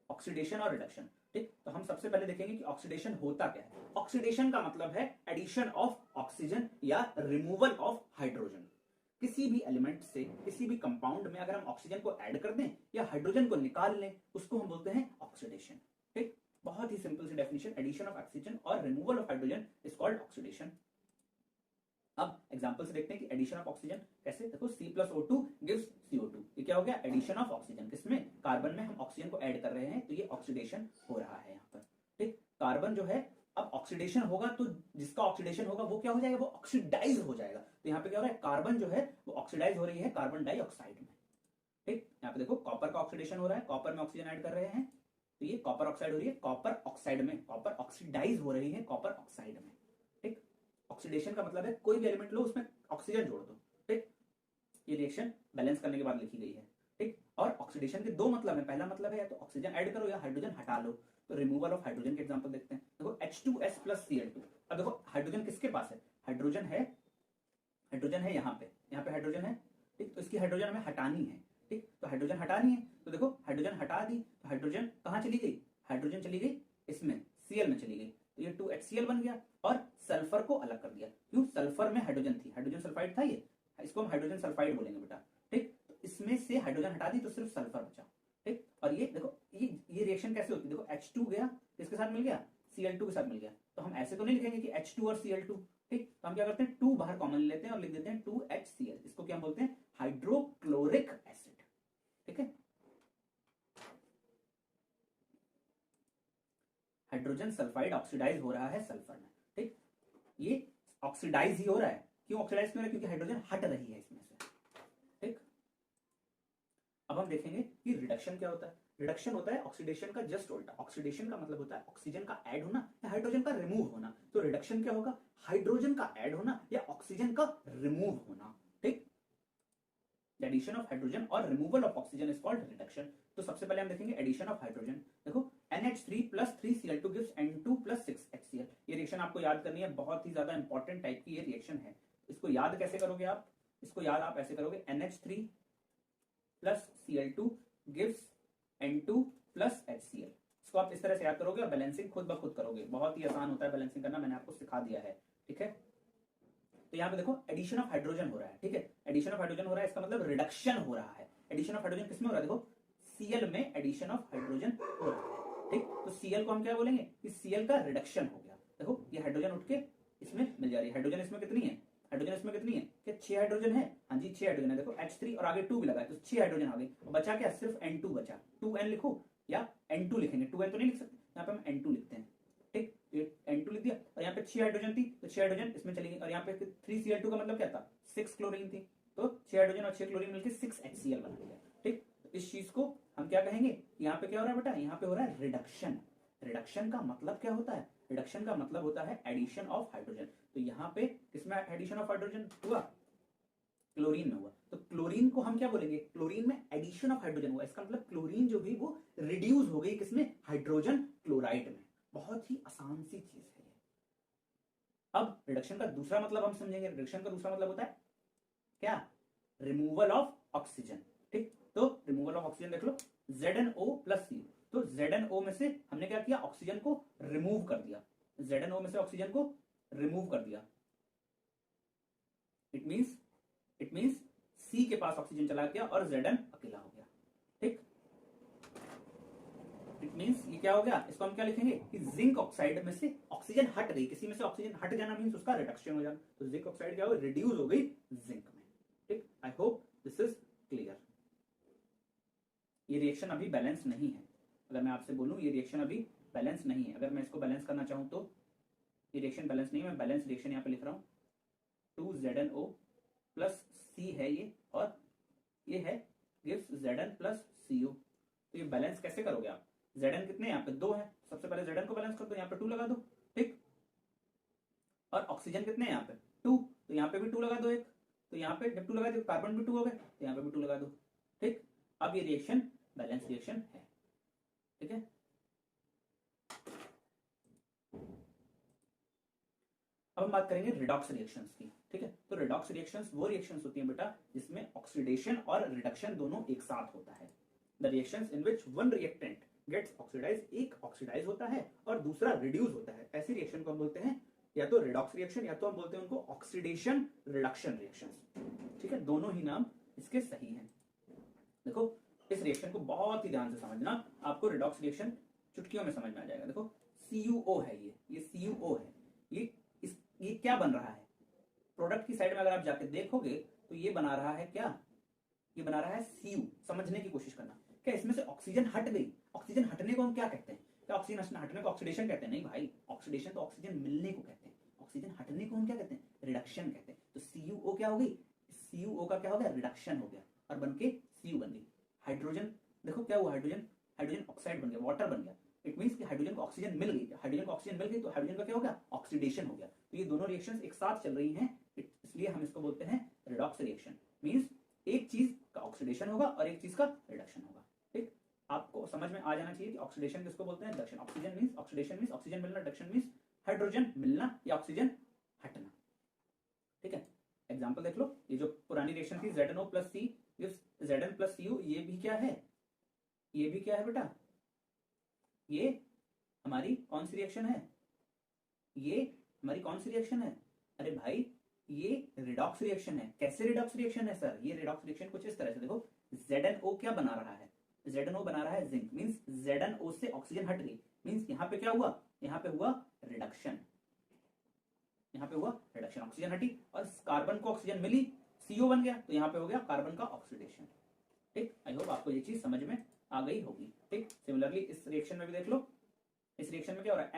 ऑक्सीडेशन और रिडक्शन। ठीक, तो हम सबसे पहले देखेंगे कि ऑक्सीडेशन होता क्या है। ऑक्सीडेशन का मतलब है एडिशन ऑफ ऑक्सीजन या रिमूवल ऑफ हाइड्रोजन। किसी भी एलिमेंट से, किसी भी कंपाउंड में अगर हम ऑक्सीजन को ऐड कर दें या हाइड्रोजन को निकाल लें, उसको हम बोलते हैं ऑक्सीडेशन। ठीक, बहुत ही सिंपल सी डेफिनेशन, एडिशन ऑफ ऑक्सीजन और removal of hydrogen is called oxidation. अब एग्जांपल से देखते हैं कि एडिशन ऑफ ऑक्सीजन कैसे। देखो C+O2 गिव्स CO2, ये क्या हो गया? Addition of oxygen. किसमें? कार्बन में हम ऑक्सीजन को ऐड कर रहे हैं, तो ये ऑक्सीडेशन हो रहा है यहाँ पर। ठीक, कार्बन जो है, अब ऑक्सीडेशन होगा तो जिसका ऑक्सीडेशन होगा वो क्या हो जाएगा? वो ऑक्सीडाइज हो जाएगा। तो यहाँ पे क्या हो रहा है? कार्बन जो है वो ऑक्सीडाइज हो रही है कार्बन डाइऑक्साइड में। ठीक, यहाँ पे देखो कॉपर का ऑक्सीडेशन हो रहा है, कॉपर में ऑक्सीजन ऐड कर रहे हैं तो ये कॉपर ऑक्साइड हो रही है कॉपर ऑक्साइड में, कॉपर ऑक्सीडाइज हो रही है कॉपर ऑक्साइड में। ठीक, ऑक्सीडेशन का मतलब है कोई भी एलिमेंट लो उसमें ऑक्सीजन जोड़ दो। ठीक, ये रिएक्शन बैलेंस करने के बाद लिखी गई है। ठीक, और ऑक्सीडेशन के दो मतलब है, पहला मतलब है या तो ऑक्सीजन ऐड करो या हाइड्रोजन हटा लो। तो रिमूवल ऑफ हाइड्रोजन के एग्जांपल देखते हैं। देखो H2S प्लस Cl2। अब देखो हाइड्रोजन किसके पास है? हाइड्रोजन है, हाइड्रोजन है यहाँ पे हाइड्रोजन है। ठीक, तो इसकी हाइड्रोजन हमें हटानी है। ठीक, तो हाइड्रोजन हटानी है, तो देखो हाइड्रोजन हटा दी, तो हाइड्रोजन कहाँ चली गई? हाइड्रोजन चली गई इसमें Cl में चली गई, तो ये 2HCl बन गया। और सल्फर को अलग कर दिया, क्यों? सल्फर में हाइड्रोजन थी, हाइड्रोजन सल्फाइड था ये, इसको हम हाइड्रोजन सल्फाइड बोलेंगे बेटा। ठीक, तो इसमें से हाइड्रोजन हटा दी तो सिर्फ सल्फर बचा। ठीक, और ये देखो ये रिएक्शन कैसे होती है? देखो H2 गया, किसके साथ मिल गया? Cl2 के साथ मिल गया। तो हम ऐसे तो नहीं लिखेंगे कि H2 और Cl2। ठीक, तो हम क्या करते हैं? 2 बाहर कॉमन लेते हैं और लिख देते हैं 2HCl। इसको क्या बोलते हैं? Hydrochloric acid. ठीक है, हाइड्रोजन सल्फाइड ऑक्सीडाइज हो रहा है सल्फर में। ठीक, ये ऑक्सीडाइज ही हो रहा है। क्यों ऑक्सीडाइज क्यों हो रहा है? क्योंकि हाइड्रोजन हट रही है इसमें से। ठीक, अब हम देखेंगे कि रिडक्शन क्या होता है। रिडक्शन होता है ऑक्सीडेशन का जस्ट उल्टा। ऑक्सीडेशन का मतलब होता है ऑक्सीजन का ऐड होना या हाइड्रोजन का रिमूव होना। तो रिडक्शन क्या होगा? हाइड्रोजन का ऐड होना या ऑक्सीजन का रिमूव होना। ठीक, एडिशन ऑफ हाइड्रोजन और removal of oxygen is called reduction. तो सबसे पहले हम देखेंगे एडिशन ऑफ हाइड्रोजन। देखो NH3 plus 3Cl2 gives N2 plus 6HCl। ये रिएक्शन आपको याद करनी है, बहुत ही ज्यादा इंपॉर्टेंट टाइप की ये रिएक्शन है। इसको याद कैसे करोगे आप? इसको याद आप ऐसे करोगे, NH3 plus Cl2 gives N2 plus HCl। इसको आप इस तरह से याद करोगे और बैलेंसिंग खुद ब खुद करोगे। बहुत ही आसान होता है बैलेंसिंग करना, मैंने आपको सिखा दिया है, ठीक है। तो यहाँ पे देखो एडिशन ऑफ हाइड्रोजन हो रहा है, ठीक है। एडिशन ऑफ हाइड्रोजन हो रहा है, इसका मतलब रिडक्शन हो रहा है। एडिशन ऑफ हाइड्रोजन किसमें हो रहा है? देखो Cl में एडिशन ऑफ हाइड्रोजन हो रहा है, ठीक। तो Cl को हम क्या बोलेंगे कि Cl का रिडक्शन हो गया। देखो ये हाइड्रोजन उठ के इसमें मिल जा रही है। हाइड्रोजन इसमें कितनी है? हाइड्रोजन इसमें कितनी है? क्या 6 हाइड्रोजन है? हाँ जी 6 हाइड्रोजन है। देखो H3 और आगे 2 भी लगा है, तो 6 हाइड्रोजन आ गए। बचा क्या? सिर्फ N2 बचा। 2N लिखो या N2 लिखेंगे? 2N तो नहीं लिख सकते, यहाँ पे हम N2 लिखते हैं, ठीक। N2 लिख दिया और यहाँ पे 6 हाइड्रोजन थी, तो 6 हाइड्रोजन इसमें चली गई। और यहाँ पे 3Cl2 का मतलब क्या था? 6 क्लोरीन थी, तो 6 हाइड्रोजन और 6 क्लोरीन मिलकर 6HCl बना लिया, ठीक। तो इस चीज को हम क्या कहेंगे? यहाँ पे क्या हो रहा है बेटा? यहाँ पे हो रहा है रिडक्शन। रिडक्शन का मतलब क्या होता है? रिडक्शन का मतलब होता है एडिशन ऑफ हाइड्रोजन। तो यहाँ पे किसमें एडिशन ऑफ हाइड्रोजन हुआ? क्लोरीन में हुआ। तो क्लोरीन को हम क्या बोलेंगे? क्लोरीन में एडिशन ऑफ हाइड्रोजन हुआ, इसका मतलब क्लोरीन जो भी वो रिड्यूस हो गई किसमें? हाइड्रोजन क्लोराइड में। बहुत ही आसान सी चीज है। अब रिडक्शन का दूसरा मतलब हम समझेंगे। रिडक्शन का दूसरा मतलब होता है क्या? रिमूवल ऑफ ऑक्सीजन, ठीक। तो रिमूवल ऑफ ऑक्सीजन देख लो, ZnO प्लस CO। तो ZnO में से हमने क्या किया? ऑक्सीजन को रिमूव कर दिया। ZnO में से ऑक्सीजन को रिमूव कर दिया। इट मींस C के पास ऑक्सीजन चला गया और Zn अकेला हो गया, ठीक। इट मींस ये क्या हो गया? इसको हम क्या लिखेंगे कि जिंक ऑक्साइड में से ऑक्सीजन हट गई। किसी में से ऑक्सीजन हट जाना मींस उसका रिडक्शन हो जाना। तो जिंक ऑक्साइड क्या हो? रिड्यूस हो गई जिंक में, ठीक। I hope this is clear. ये रिएक्शन अभी बैलेंस नहीं है। अगर मैं आपसे बोलूं ये रिएक्शन अभी बैलेंस नहीं है, अगर मैं इसको बैलेंस करना चाहूं तो ये रिएक्शन बैलेंस नहीं है। मैं बैलेंस रिएक्शन यहाँ पे लिख रहा हूं, 2ZnO प्लस C है ये, और ये है गिव्स Zn प्लस CO। तो ये बैलेंस कैसे करोगे आप? Zn कितने यहाँ पे? 2 है। सबसे पहले Zn को बैलेंस कर दो, यहाँ पे 2 लगा दो, ठीक। और ऑक्सीजन कितने हैं यहाँ पे? 2, तो यहाँ पे भी 2 लगा दो एक। तो यहाँ पे जब 2 लगा दो, कार्बन भी 2 हो गए, तो यहाँ पे भी 2 लगा दो, ठीक। अब ये रिएक्शन बैलेंस रिएक्शन है, ठीक है। अब हम बात करेंगे रिडॉक्स रिएक्शंस की, ठीक है। तो रिडॉक्स रिएक्शंस वो रिएक्शंस होती हैं बेटा जिसमें ऑक्सीडेशन और रिडक्शन दोनों एक साथ होता है। The reactions in which one reactant gets oxidise, एक ऑक्सीडाइज होता है और दूसरा रिड्यूस होता है, ऐसी रिएक्शन को हम बोलते हैं या तो रिडॉक्स रिएक्शन या तो हम बोलते हैं उनको ऑक्सीडेशन रिडक्शन रिएक्शंस, ठीक है। दोनों ही नाम इसके सही हैं। देखो इस रिएक्शन को बहुत ही ध्यान से समझना, आपको रिडॉक्स रिएक्शन चुटकियों में समझ में आ जाएगा। देखो CuO है, ये CuO है। ये क्या बन रहा है? प्रोडक्ट की साइड में अगर आप जाके देखोगे तो ये बना रहा है क्या? ये बना रहा है Cu। समझने की कोशिश करना, क्या इसमें से ऑक्सीजन हट गई? ऑक्सीजन हटने को हम क्या कहते हैं? क्या ऑक्सीजन हटने को ऑक्सीडेशन कहते हैं? नहीं भाई, ऑक्सीडेशन तो ऑक्सीजन मिलने को कहते हैं। ऑक्सीजन हटने को हम क्या कहते हैं? रिडक्शन कहते हैं। तो CuO क्या हो गई? CuO का क्या हो गया? रिडक्शन हो गया और बन के Cu बन गई। हाइड्रोजन देखो क्या हुआ? हाइड्रोजन ऑक्साइड बन गया, वाटर बन गया। इट मींस कि हाइड्रोजन को ऑक्सीजन मिल गई। हाइड्रोजन को ऑक्सीजन मिल गई तो हाइड्रोजन का क्या हो गया? ऑक्सीडेशन हो गया। तो ये दोनों रिएक्शंस एक साथ चल रही हैं, इसलिए हम इसको बोलते हैं रिडॉक्स रिएक्शन। मींस एक चीज का ऑक्सीडेशन होगा और एक चीज का रिडक्शन होगा, ठीक। आपको समझ में आ जाना चाहिए कि ऑक्सीडेशन किसको बोलते हैं? Reduction. Oxygen means oxidation means oxygen मिलना, रिडक्शन मींस हाइड्रोजन मिलना या ऑक्सीजन हटना, ठीक है। एग्जांपल देख लो, ये जो पुरानी रिएक्शन थी ZnO plus C gives Zn plus Cu, ये भी क्या है? ये भी क्या है बेटा? ये हमारी कौन सी रिएक्शन है? ये हमारी कौन सी रिएक्शन है? अरे भाई ये रिडॉक्स रिएक्शन है। कैसे रिडॉक्स रिएक्शन है सर? ये रिडॉक्स रिएक्शन कुछ इस तरह से, देखो ZnO क्या बना रहा है? ZnO बना रहा है जिंक। मींस ZnO से ऑक्सीजन हट गई, मींस यहाँ पे क्या हुआ? यहाँ पे हुआ रिडक्शन। यहाँ पे हुआ रिडक्शन, ऑक्सीजन हटी और कार्बन को ऑक्सीजन मिली, CO बन गया, तो यहाँ पे हो गया कार्बन का ऑक्सीडेशन, ठीक। आई होप आपको ये चीज समझ में आ गई होगी, ठीक। सिमिलरली इस रिएक्शन में भी देख लो, इस रिएक्शन में क्या हो रहा है?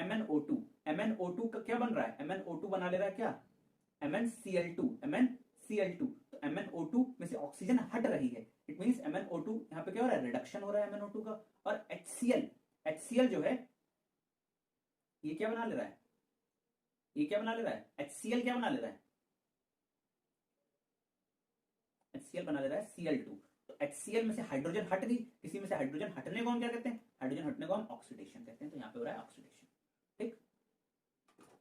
MnO2 का क्या बन रहा है? MnO2 बना ले रहा है क्या? MnCl2। तो MnO2 में से ऑक्सीजन हट रही है, इट मींस MnO2 यहाँ पे क्या हो रहा है? रिडक्शन हो रहा है MnO2 का। और HCl जो है ये क्या बना ले रहा है? ये क्या बना ले रहा है? HCl क्या बना ले रहा है? HCl बना ले रहा है Cl2। तो HCl में से हाइड्रोजन हट गई, किसी में से हाइड्रोजन हटने को हम क्या कहते हैं? हाइड्रोजन हटने को हम ऑक्सीडेशन कहते हैं, तो यहाँ पे हो रहा है ऑक्सीडेशन। ठीक,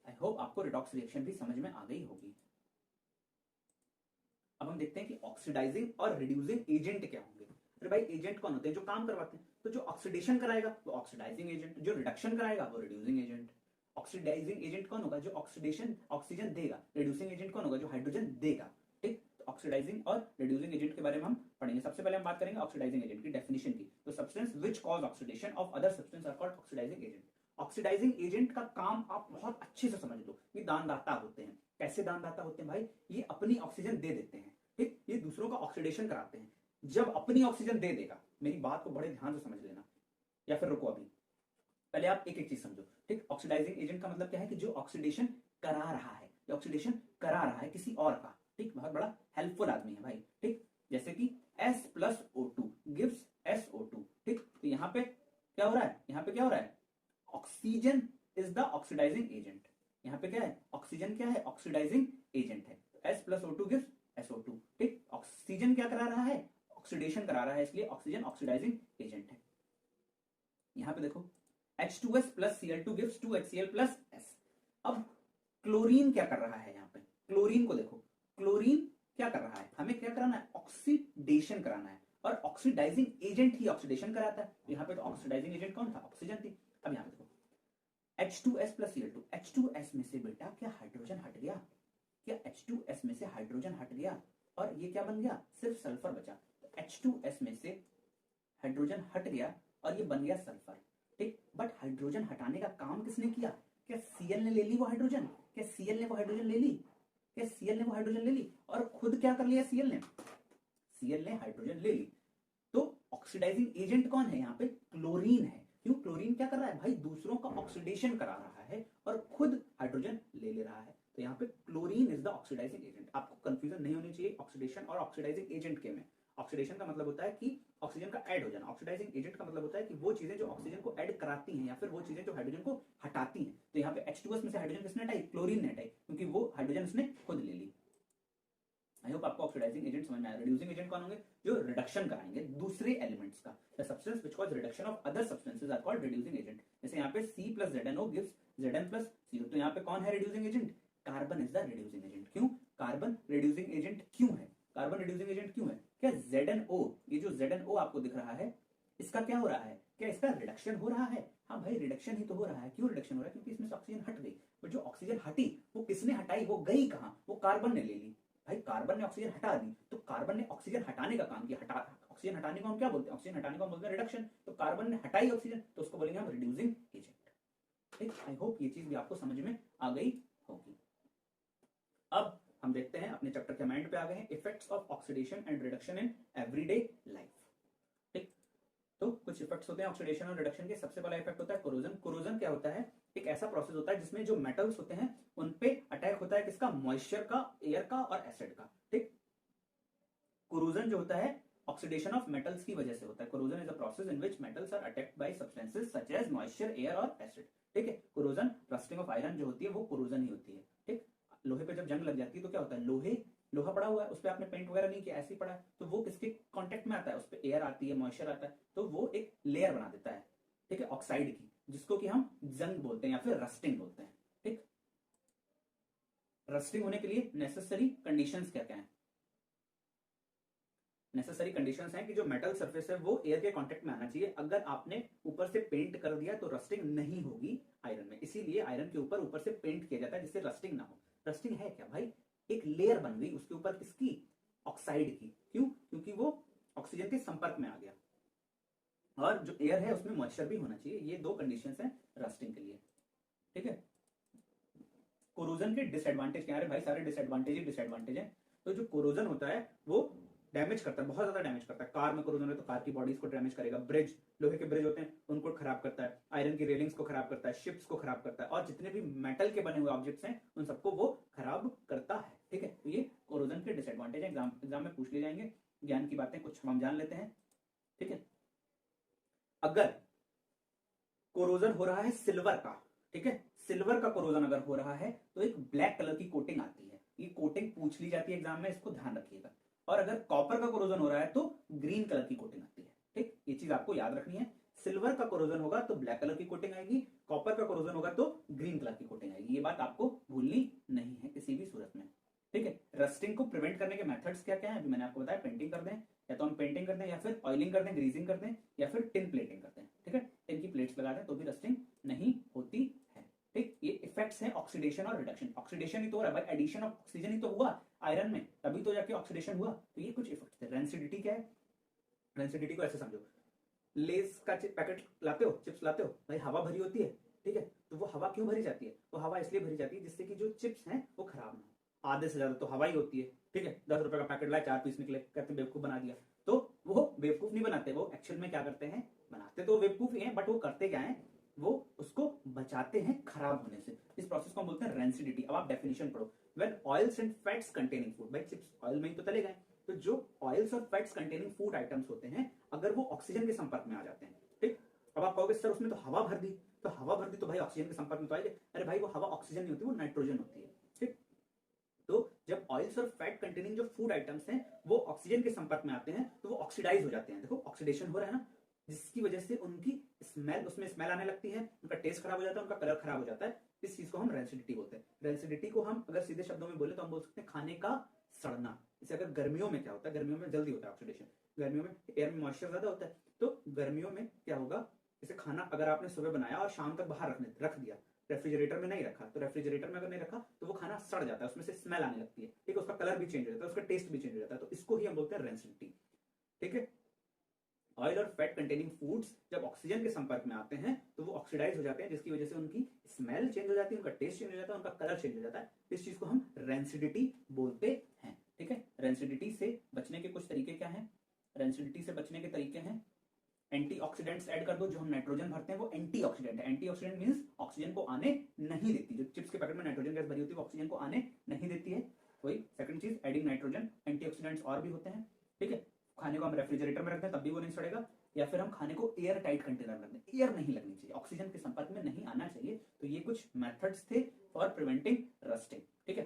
आई होप आपको रिडॉक्स रिएक्शन भी समझ में आ गई होगी। अब हम देखते हैं कि ऑक्सीडाइजिंग और रिड्यूसिंग एजेंट क्या होंगे। अरे भाई एजेंट कौन होते हैं? जो काम करवाते हैं। तो जो ऑक्सीडेशन कराएगा वो ऑक्सीडाइजिंग एजेंट, जो रिडक्शन कराएगा वो रिड्यूसिंग एजेंट। ऑक्सीडाइजिंग एजेंट कौन होगा? जो ऑक्सीडेशन ऑक्सीजन देगा। रिड्यूसिंग एजेंट कौन होगा? जो हाइड्रोजन देगा। ठीक, तो ऑक्सीडाइजिंग और रिड्यूसिंग एजेंट के बारे में हम पढ़ेंगे। सबसे पहले हम बात करेंगे ऑक्सीडाइजिंग एजेंट की डेफिनेशन की। तो substance which cause oxidation of other substance are called oxidising agent. Oxidising agent का काम आप बहुत अच्छे से समझ लो, ये दानदाता होते हैं। कैसे दानदाता होते हैं भाई? ये अपनी ऑक्सीजन दे देते हैं। ठीक, ये दूसरों का ऑक्सीडेशन कराते हैं। जब अपनी ऑक्सीजन दे देगा, मेरी बात को बड़े ध्यान से समझ लेना, या फिर रुको अभी, पहले आप एक एक चीज समझो। ठीक, ऑक्सीडाइजिंग एजेंट का मतलब क्या है? कि जो ऑक्सीडेशन करा रहा है, जो ऑक्सीडेशन करा रहा है किसी और का। ठीक, बहुत बड़ा हेल्पफुल आदमी है भाई। ठीक, जैसे कि S+O2 गिव्स SO2। ठीक, तो यहाँ पे क्या हो रहा है? यहाँ पे क्या हो रहा है? Oxygen is the oxidising agent. यहाँ पे क्या है? ऑक्सीजन क्या है? ऑक्सीडाइजिंग एजेंट है। S+O2 gives SO2। ठीक, ऑक्सीजन क्या करा रहा है? ऑक्सीडेशन करा रहा है, इसलिए ऑक्सीजन ऑक्सीडाइजिंग एजेंट है। यहां पे देखो H2S plus Cl2 gives 2HCl plus S। अब क्लोरीन क्या कर रहा है? यहाँ पे क्लोरीन को देखो, क्लोरीन क्या कर रहा है? हमें क्या कराना है? ऑक्सीडेशन कराना है, और ऑक्सीडाइजिंग एजेंट ही ऑक्सीडेशन कराता है। तो यहाँ पे तो ऑक्सीडाइजिंग एजेंट कौन था? ऑक्सीजन थी। अब यहाँ पे देखो H2S plus Cl2, H2S में से बेटा क्या हाइड्रोजन हट गया? क्या H2S में से हाइड्रोजन हट गया? और ये क्या बन गया? सिर्फ सल्फर बचा। तो H2S में से हाइड्रोजन हट गया और ये बन गया सल्फर। ठीक, बट हाइड्रोजन हटाने का काम किसने किया? क्या Cl ने ले ली वो हाइड्रोजन? क्या Cl ने वो हाइड्रोजन ले ली? क्या Cl ने वो हाइड्रोजन ले ली और खुद क्या कर लिया Cl ने? Cl ने हाइड्रोजन ले ली। तो ऑक्सीडाइजिंग एजेंट कौन है? यहाँ पे क्लोरीन है। क्यों? क्लोरीन क्या कर रहा है भाई? दूसरों का ऑक्सीडेशन करा रहा है और खुद हाइड्रोजन ले ले रहा है। तो यहाँ पे chlorine is the oxidising agent. आपको कंफ्यूजन नहीं होनी चाहिए ऑक्सीडेशन और ऑक्सीडाइजिंग एजेंट के में। ऑक्सीडेशन का मतलब होता है कि ऑक्सीजन का ऐड हो जाना। ऑक्सीडाइजिंग एजेंट का मतलब होता है कि वो चीजें जो ऑक्सीजन को ऐड कराती हैं या फिर वो चीजें जो हाइड्रोजन को हटाती हैं। तो यहाँ पे H2S में से हाइड्रोजन किसने हटाई? क्लोरीन ने हटाई, क्योंकि वो हाइड्रोजन उसने खुद ले ली। आई होप आपको ऑक्सीडाइजिंग एजेंट समझ में आया। रिड्यूसिंग एजेंट कौन होंगे? जो रिडक्शन कराएंगे दूसरे एलिमेंट्स का। The substance which cause reduction of other substances are called reducing agent. जैसे यहाँ पे C plus ZNO gives Zn plus CO। तो यहाँ पे कौन है reducing agent? Carbon is the reducing agent. क्यों कार्बन रिड्यूसिंग एजेंट क्यों है? कार्बन रिड्यूसिंग एजेंट क्यों है? क्या ZNO, ये जो ZNO आपको दिख रहा है, इसका क्या हो रहा है? क्या इसका रिडक्शन हो रहा है? हाँ भाई रिडक्शन ही तो हो रहा है। क्यों रिडक्शन हो रहा है? क्योंकि इसमें से ऑक्सीजन हट गई। बट जो ऑक्सीजन हटी वो किसने हटाई? वो गई कहाँ? वो कार्बन ने ले ली। भाई कार्बन ने ऑक्सीजन हटा दी, तो कार्बन ने ऑक्सीजन हटाने का काम किया। ऑक्सीजन हटाने को हम क्या बोलते हैं? ऑक्सीजन हटाने को हम बोलते हैं रिडक्शन। तो कार्बन ने हटाई ऑक्सीजन, तो उसको बोलेंगे हम रिड्यूसिंग एजेंट। ठीक, आई होप ये चीज भी आपको समझ में आ गई होगी। अब हम देखते हैं अपने चैप्टर के माइंड पे आ गए हैं, effects of oxidation and reduction in everyday life. ठीक, तो कुछ इफेक्ट्स होते हैं ऑक्सीडेशन और रिडक्शन के। सबसे पहला इफेक्ट होता है कोरोजन। कोरोजन क्या होता है? एक ऐसा प्रोसेस होता है जिसमें जो मेटल्स होते हैं उन पे अटैक होता है किसका? मॉइस्चर का, एयर का और एसिड का। ठीक, कोरोजन जो होता है ऑक्सीडेशन ऑफ मेटल्स की वजह से होता है। Corrosion is a process in which metals are attacked by substances such as moisture, air और एसिड। ठीक है, कोरोजन, रस्टिंग ऑफ आयरन जो होती है वो कोरोजन ही होती है। ठीक, लोहे पे जब जंग लग जाती है तो क्या होता है? लोहा पड़ा हुआ है, उस पर आपने पेंट वगैरह नहीं किया, ऐसे ही पड़ा है, तो वो किसके कांटेक्ट में आता है? उस पर एयर आती है, मॉइस्चर आता है, तो वो एक लेयर बना देता है। ठीक है, ऑक्साइड की, जिसको कि हम जंग बोलते हैं या फिर रस्टिंग बोलते हैं। ठीक, रस्टिंग होने के लिए नेसेसरी कंडीशंस क्या क्या है? नेसेसरी कंडीशंस हैं कि जो मेटल सरफेस है वो एयर के कांटेक्ट में आना चाहिए। अगर आपने ऊपर से पेंट कर दिया तो रस्टिंग नहीं होगी आयरन में, इसीलिए आयरन के ऊपर से पेंट किया जाता है जिससे रस्टिंग ना हो। रस्टिंग है क्या भाई? एक लेयर बन गई उसके ऊपर किसकी? ऑक्साइड की। क्यों? क्योंकि वो ऑक्सीजन के संपर्क में आ गया, और जो एयर है उसमें मॉइस्चर भी होना चाहिए। ये दो कंडीशंस हैं रस्टिंग के लिए। ठीक है, कोरोजन के डिसएडवांटेज क्या है? भाई सारे डिसएडवांटेज ही डिसएडवांटेज है। तो जो कोरोजन होता है वो डैमेज करता है, बहुत ज्यादा डैमेज करता है। कार में कोरोजन है तो कार की बॉडीज को डैमेज करेगा। ब्रिज, लोहे के ब्रिज होते हैं उनको खराब करता है। आयरन की रेलिंग्स को खराब करता है, शिप्स को खराब करता है, और जितने भी मेटल के बने हुए ऑब्जेक्ट्स हैं उन सबको वो खराब करता है। ठीक है, तो ये कोरोजन के डिसएडवांटेज है, एग्जाम में पूछ ले जाएंगे। ज्ञान की बातें कुछ हम जान लेते हैं। ठीक है, अगर कोरोजन हो रहा है सिल्वर का, ठीक है, सिल्वर का कोरोजन अगर हो रहा है तो एक ब्लैक कलर की कोटिंग आती है। ये कोटिंग पूछ ली जाती है एग्जाम में, इसको ध्यान रखिएगा। और अगर कॉपर का कोरोजन हो रहा है तो ग्रीन कलर की कोटिंग आती है। ठीक, ये चीज आपको याद रखनी है। सिल्वर का कोरोजन होगा तो ब्लैक कलर की कोटिंग आएगी, कॉपर का कोरोजन होगा तो ग्रीन कलर की कोटिंग आएगी। ये बात आपको भूलनी नहीं है किसी भी सूरत में, ठीक है। रस्टिंग को प्रिवेंट करने के मेथड्स क्या क्या है, अभी मैंने आपको बताया। पेंटिंग कर दें, या तो हम पेंटिंग कर दें, या फिर ऑयलिंग कर दें, ग्रीजिंग कर दें, या फिर टिन प्लेटिंग कर दें, ठीक है। टिन की प्लेट्स लगा दें तो भी रस्टिंग नहीं होती है, ठीक। ये इफेक्ट्स हैं ऑक्सीडेशन और रिडक्शन। ऑक्सीडेशन ही तो हो रहा है भाई, एडिशन ऑफ ऑक्सीजन ही तो हुआ आयरन में, तभी तो जाके ऑक्सीडेशन हुआ। तो ये कुछ इफेक्ट्स थे। रेंसिडिटी क्या है, रेंसिडिटी को ऐसे समझो, लेस का पैकेट लाते हो, चिप्स लाते हो भाई, हवा भरी होती है, ठीक है। तो वो हवा क्यों भरी जाती है, वो हवा इसलिए भरी जाती है जिससे कि जो चिप्स हैं वो खराब ना हो। आधे से ज्यादा तो हवा ही होती है, ठीक है। 10 रुपए का पैकेट लाए, 4 पीस निकले, कहते बेवकूफ बना दिया। तो वो बेवकूफ नहीं बनाते, वो एक्चुअल में क्या करते हैं, बनाते तो बेवकूफ ही है, बट वो करते क्या है, वो उसको बचाते हैं खराब होने से। इस प्रोसेस को हम बोलते हैं रेंसिडिटी। अब आप डेफिनेशन पढ़ो। When oils and fats containing food, भाई चिप्स ऑयल में ही तो तले गए, तो जो ऑयल्स और फैट्स कंटेनिंग फूड आइटम्स होते हैं, अगर वो ऑक्सीजन के संपर्क में आ जाते हैं, ठीक। अब आप कहोगे सर उसमें तो हवा भर दी, तो हवा भर दी तो भाई ऑक्सीजन के संपर्क में तो आएगी। अरे भाई वो हवा ऑक्सीजन नहीं होती, वो नाइट्रोजन होती है, ठीक। तो जब ऑयल्स और फैट कंटेनिंग जो फूड आइटम्स हैं वो ऑक्सीजन के संपर्क में आते हैं तो वो ऑक्सीडाइज हो जाते हैं। देखो ऑक्सीडेशन हो रहा है ना, जिसकी वजह से उनकी स्मेल, उसमें स्मेल आने लगती है, उनका टेस्ट खराब हो जाता है, उनका कलर खराब हो जाता है। इस चीज को हम रेंसिडिटी बोलते हैं। रेंसिडिटी को हम अगर सीधे शब्दों में बोले तो हम बोल सकते हैं खाने का सड़ना। इसे अगर गर्मियों में क्या होता है, गर्मियों में जल्दी होता है ऑक्सीडेशन, गर्मियों में एयर में मॉइस्चर ज्यादा होता है, तो गर्मियों में क्या होगा, जैसे खाना अगर आपने सुबह बनाया और शाम तक बाहर रख दिया, रेफ्रिजरेटर में नहीं रखा, तो रेफ्रिजरेटर में अगर नहीं रखा तो वो खाना सड़ जाता है, उसमें से स्मेल आने लगती है, ठीक है। उसका कलर भी चेंज हो जाता है, उसका टेस्ट भी चेंज हो जाता है। तो इसको ही हम बोलते हैं रेंसिडिटी, ठीक है। ऑयल और फैट कंटेनिंग फूड्स जब ऑक्सीजन के संपर्क में आते हैं तो वो ऑक्सीडाइज हो जाते हैं, जिसकी वजह से उनकी स्मेल चेंज हो जाती है, उनका टेस्ट चेंज हो जाता है, उनका कलर चेंज हो जाता है। इस चीज को हम रेंसिडिटी बोलते हैं, ठीक है। रेंसिडिटी से बचने के कुछ तरीके क्या हैं, रेंसिडिटी से बचने के तरीके हैं, एंटीऑक्सीडेंट्स ऐड कर दो। जो हम नाइट्रोजन भरते हैं वो एंटीऑक्सीडेंट है। एंटीऑक्सीडेंट मींस ऑक्सीजन को आने नहीं देती। जो चिप्स के पैकेट में नाइट्रोजन गैस भरी होती है वो ऑक्सीजन को आने नहीं देती है। वही सेकंड चीज, एडिंग नाइट्रोजन। एंटीऑक्सीडेंट्स और भी होते हैं, ठीक है। खाने को हम रेफ्रिजरेटर में रख दें तब भी वो नहीं सड़ेगा, या फिर हम खाने को एयर टाइट कंटेनर में रख दें, एयर नहीं लगनी चाहिए, ऑक्सीजन के संपर्क में नहीं आना चाहिए। तो ये कुछ मेथड्स थे फॉर प्रिवेंटिंग रस्टिंग, ठीक है।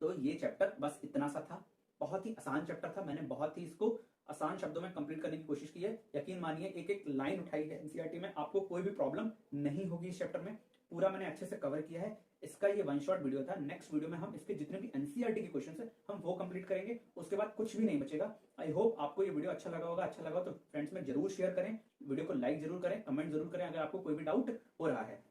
तो ये चैप्टर बस इतना सा था, बहुत ही आसान चैप्टर था। मैंने बहुत ही इसको आसान शब्दों में कंप्लीट करने की कोशिश की है। यकीन मानिए एक एक लाइन उठाई है एनसीईआरटी में, आपको कोई भी प्रॉब्लम नहीं होगी इस चैप्टर में। पूरा मैंने अच्छे से कवर किया है। इसका ये वन शॉट वीडियो था। नेक्स्ट वीडियो में हम इसके जितने भी एनसीईआरटी के क्वेश्चन है हम वो कंप्लीट करेंगे, उसके बाद कुछ भी नहीं बचेगा। आई होप आपको ये वीडियो अच्छा लगा होगा। अच्छा लगा तो फ्रेंड्स में जरूर शेयर करें, वीडियो को लाइक जरूर करें, कमेंट जरूर करें अगर आपको कोई भी डाउट हो रहा है।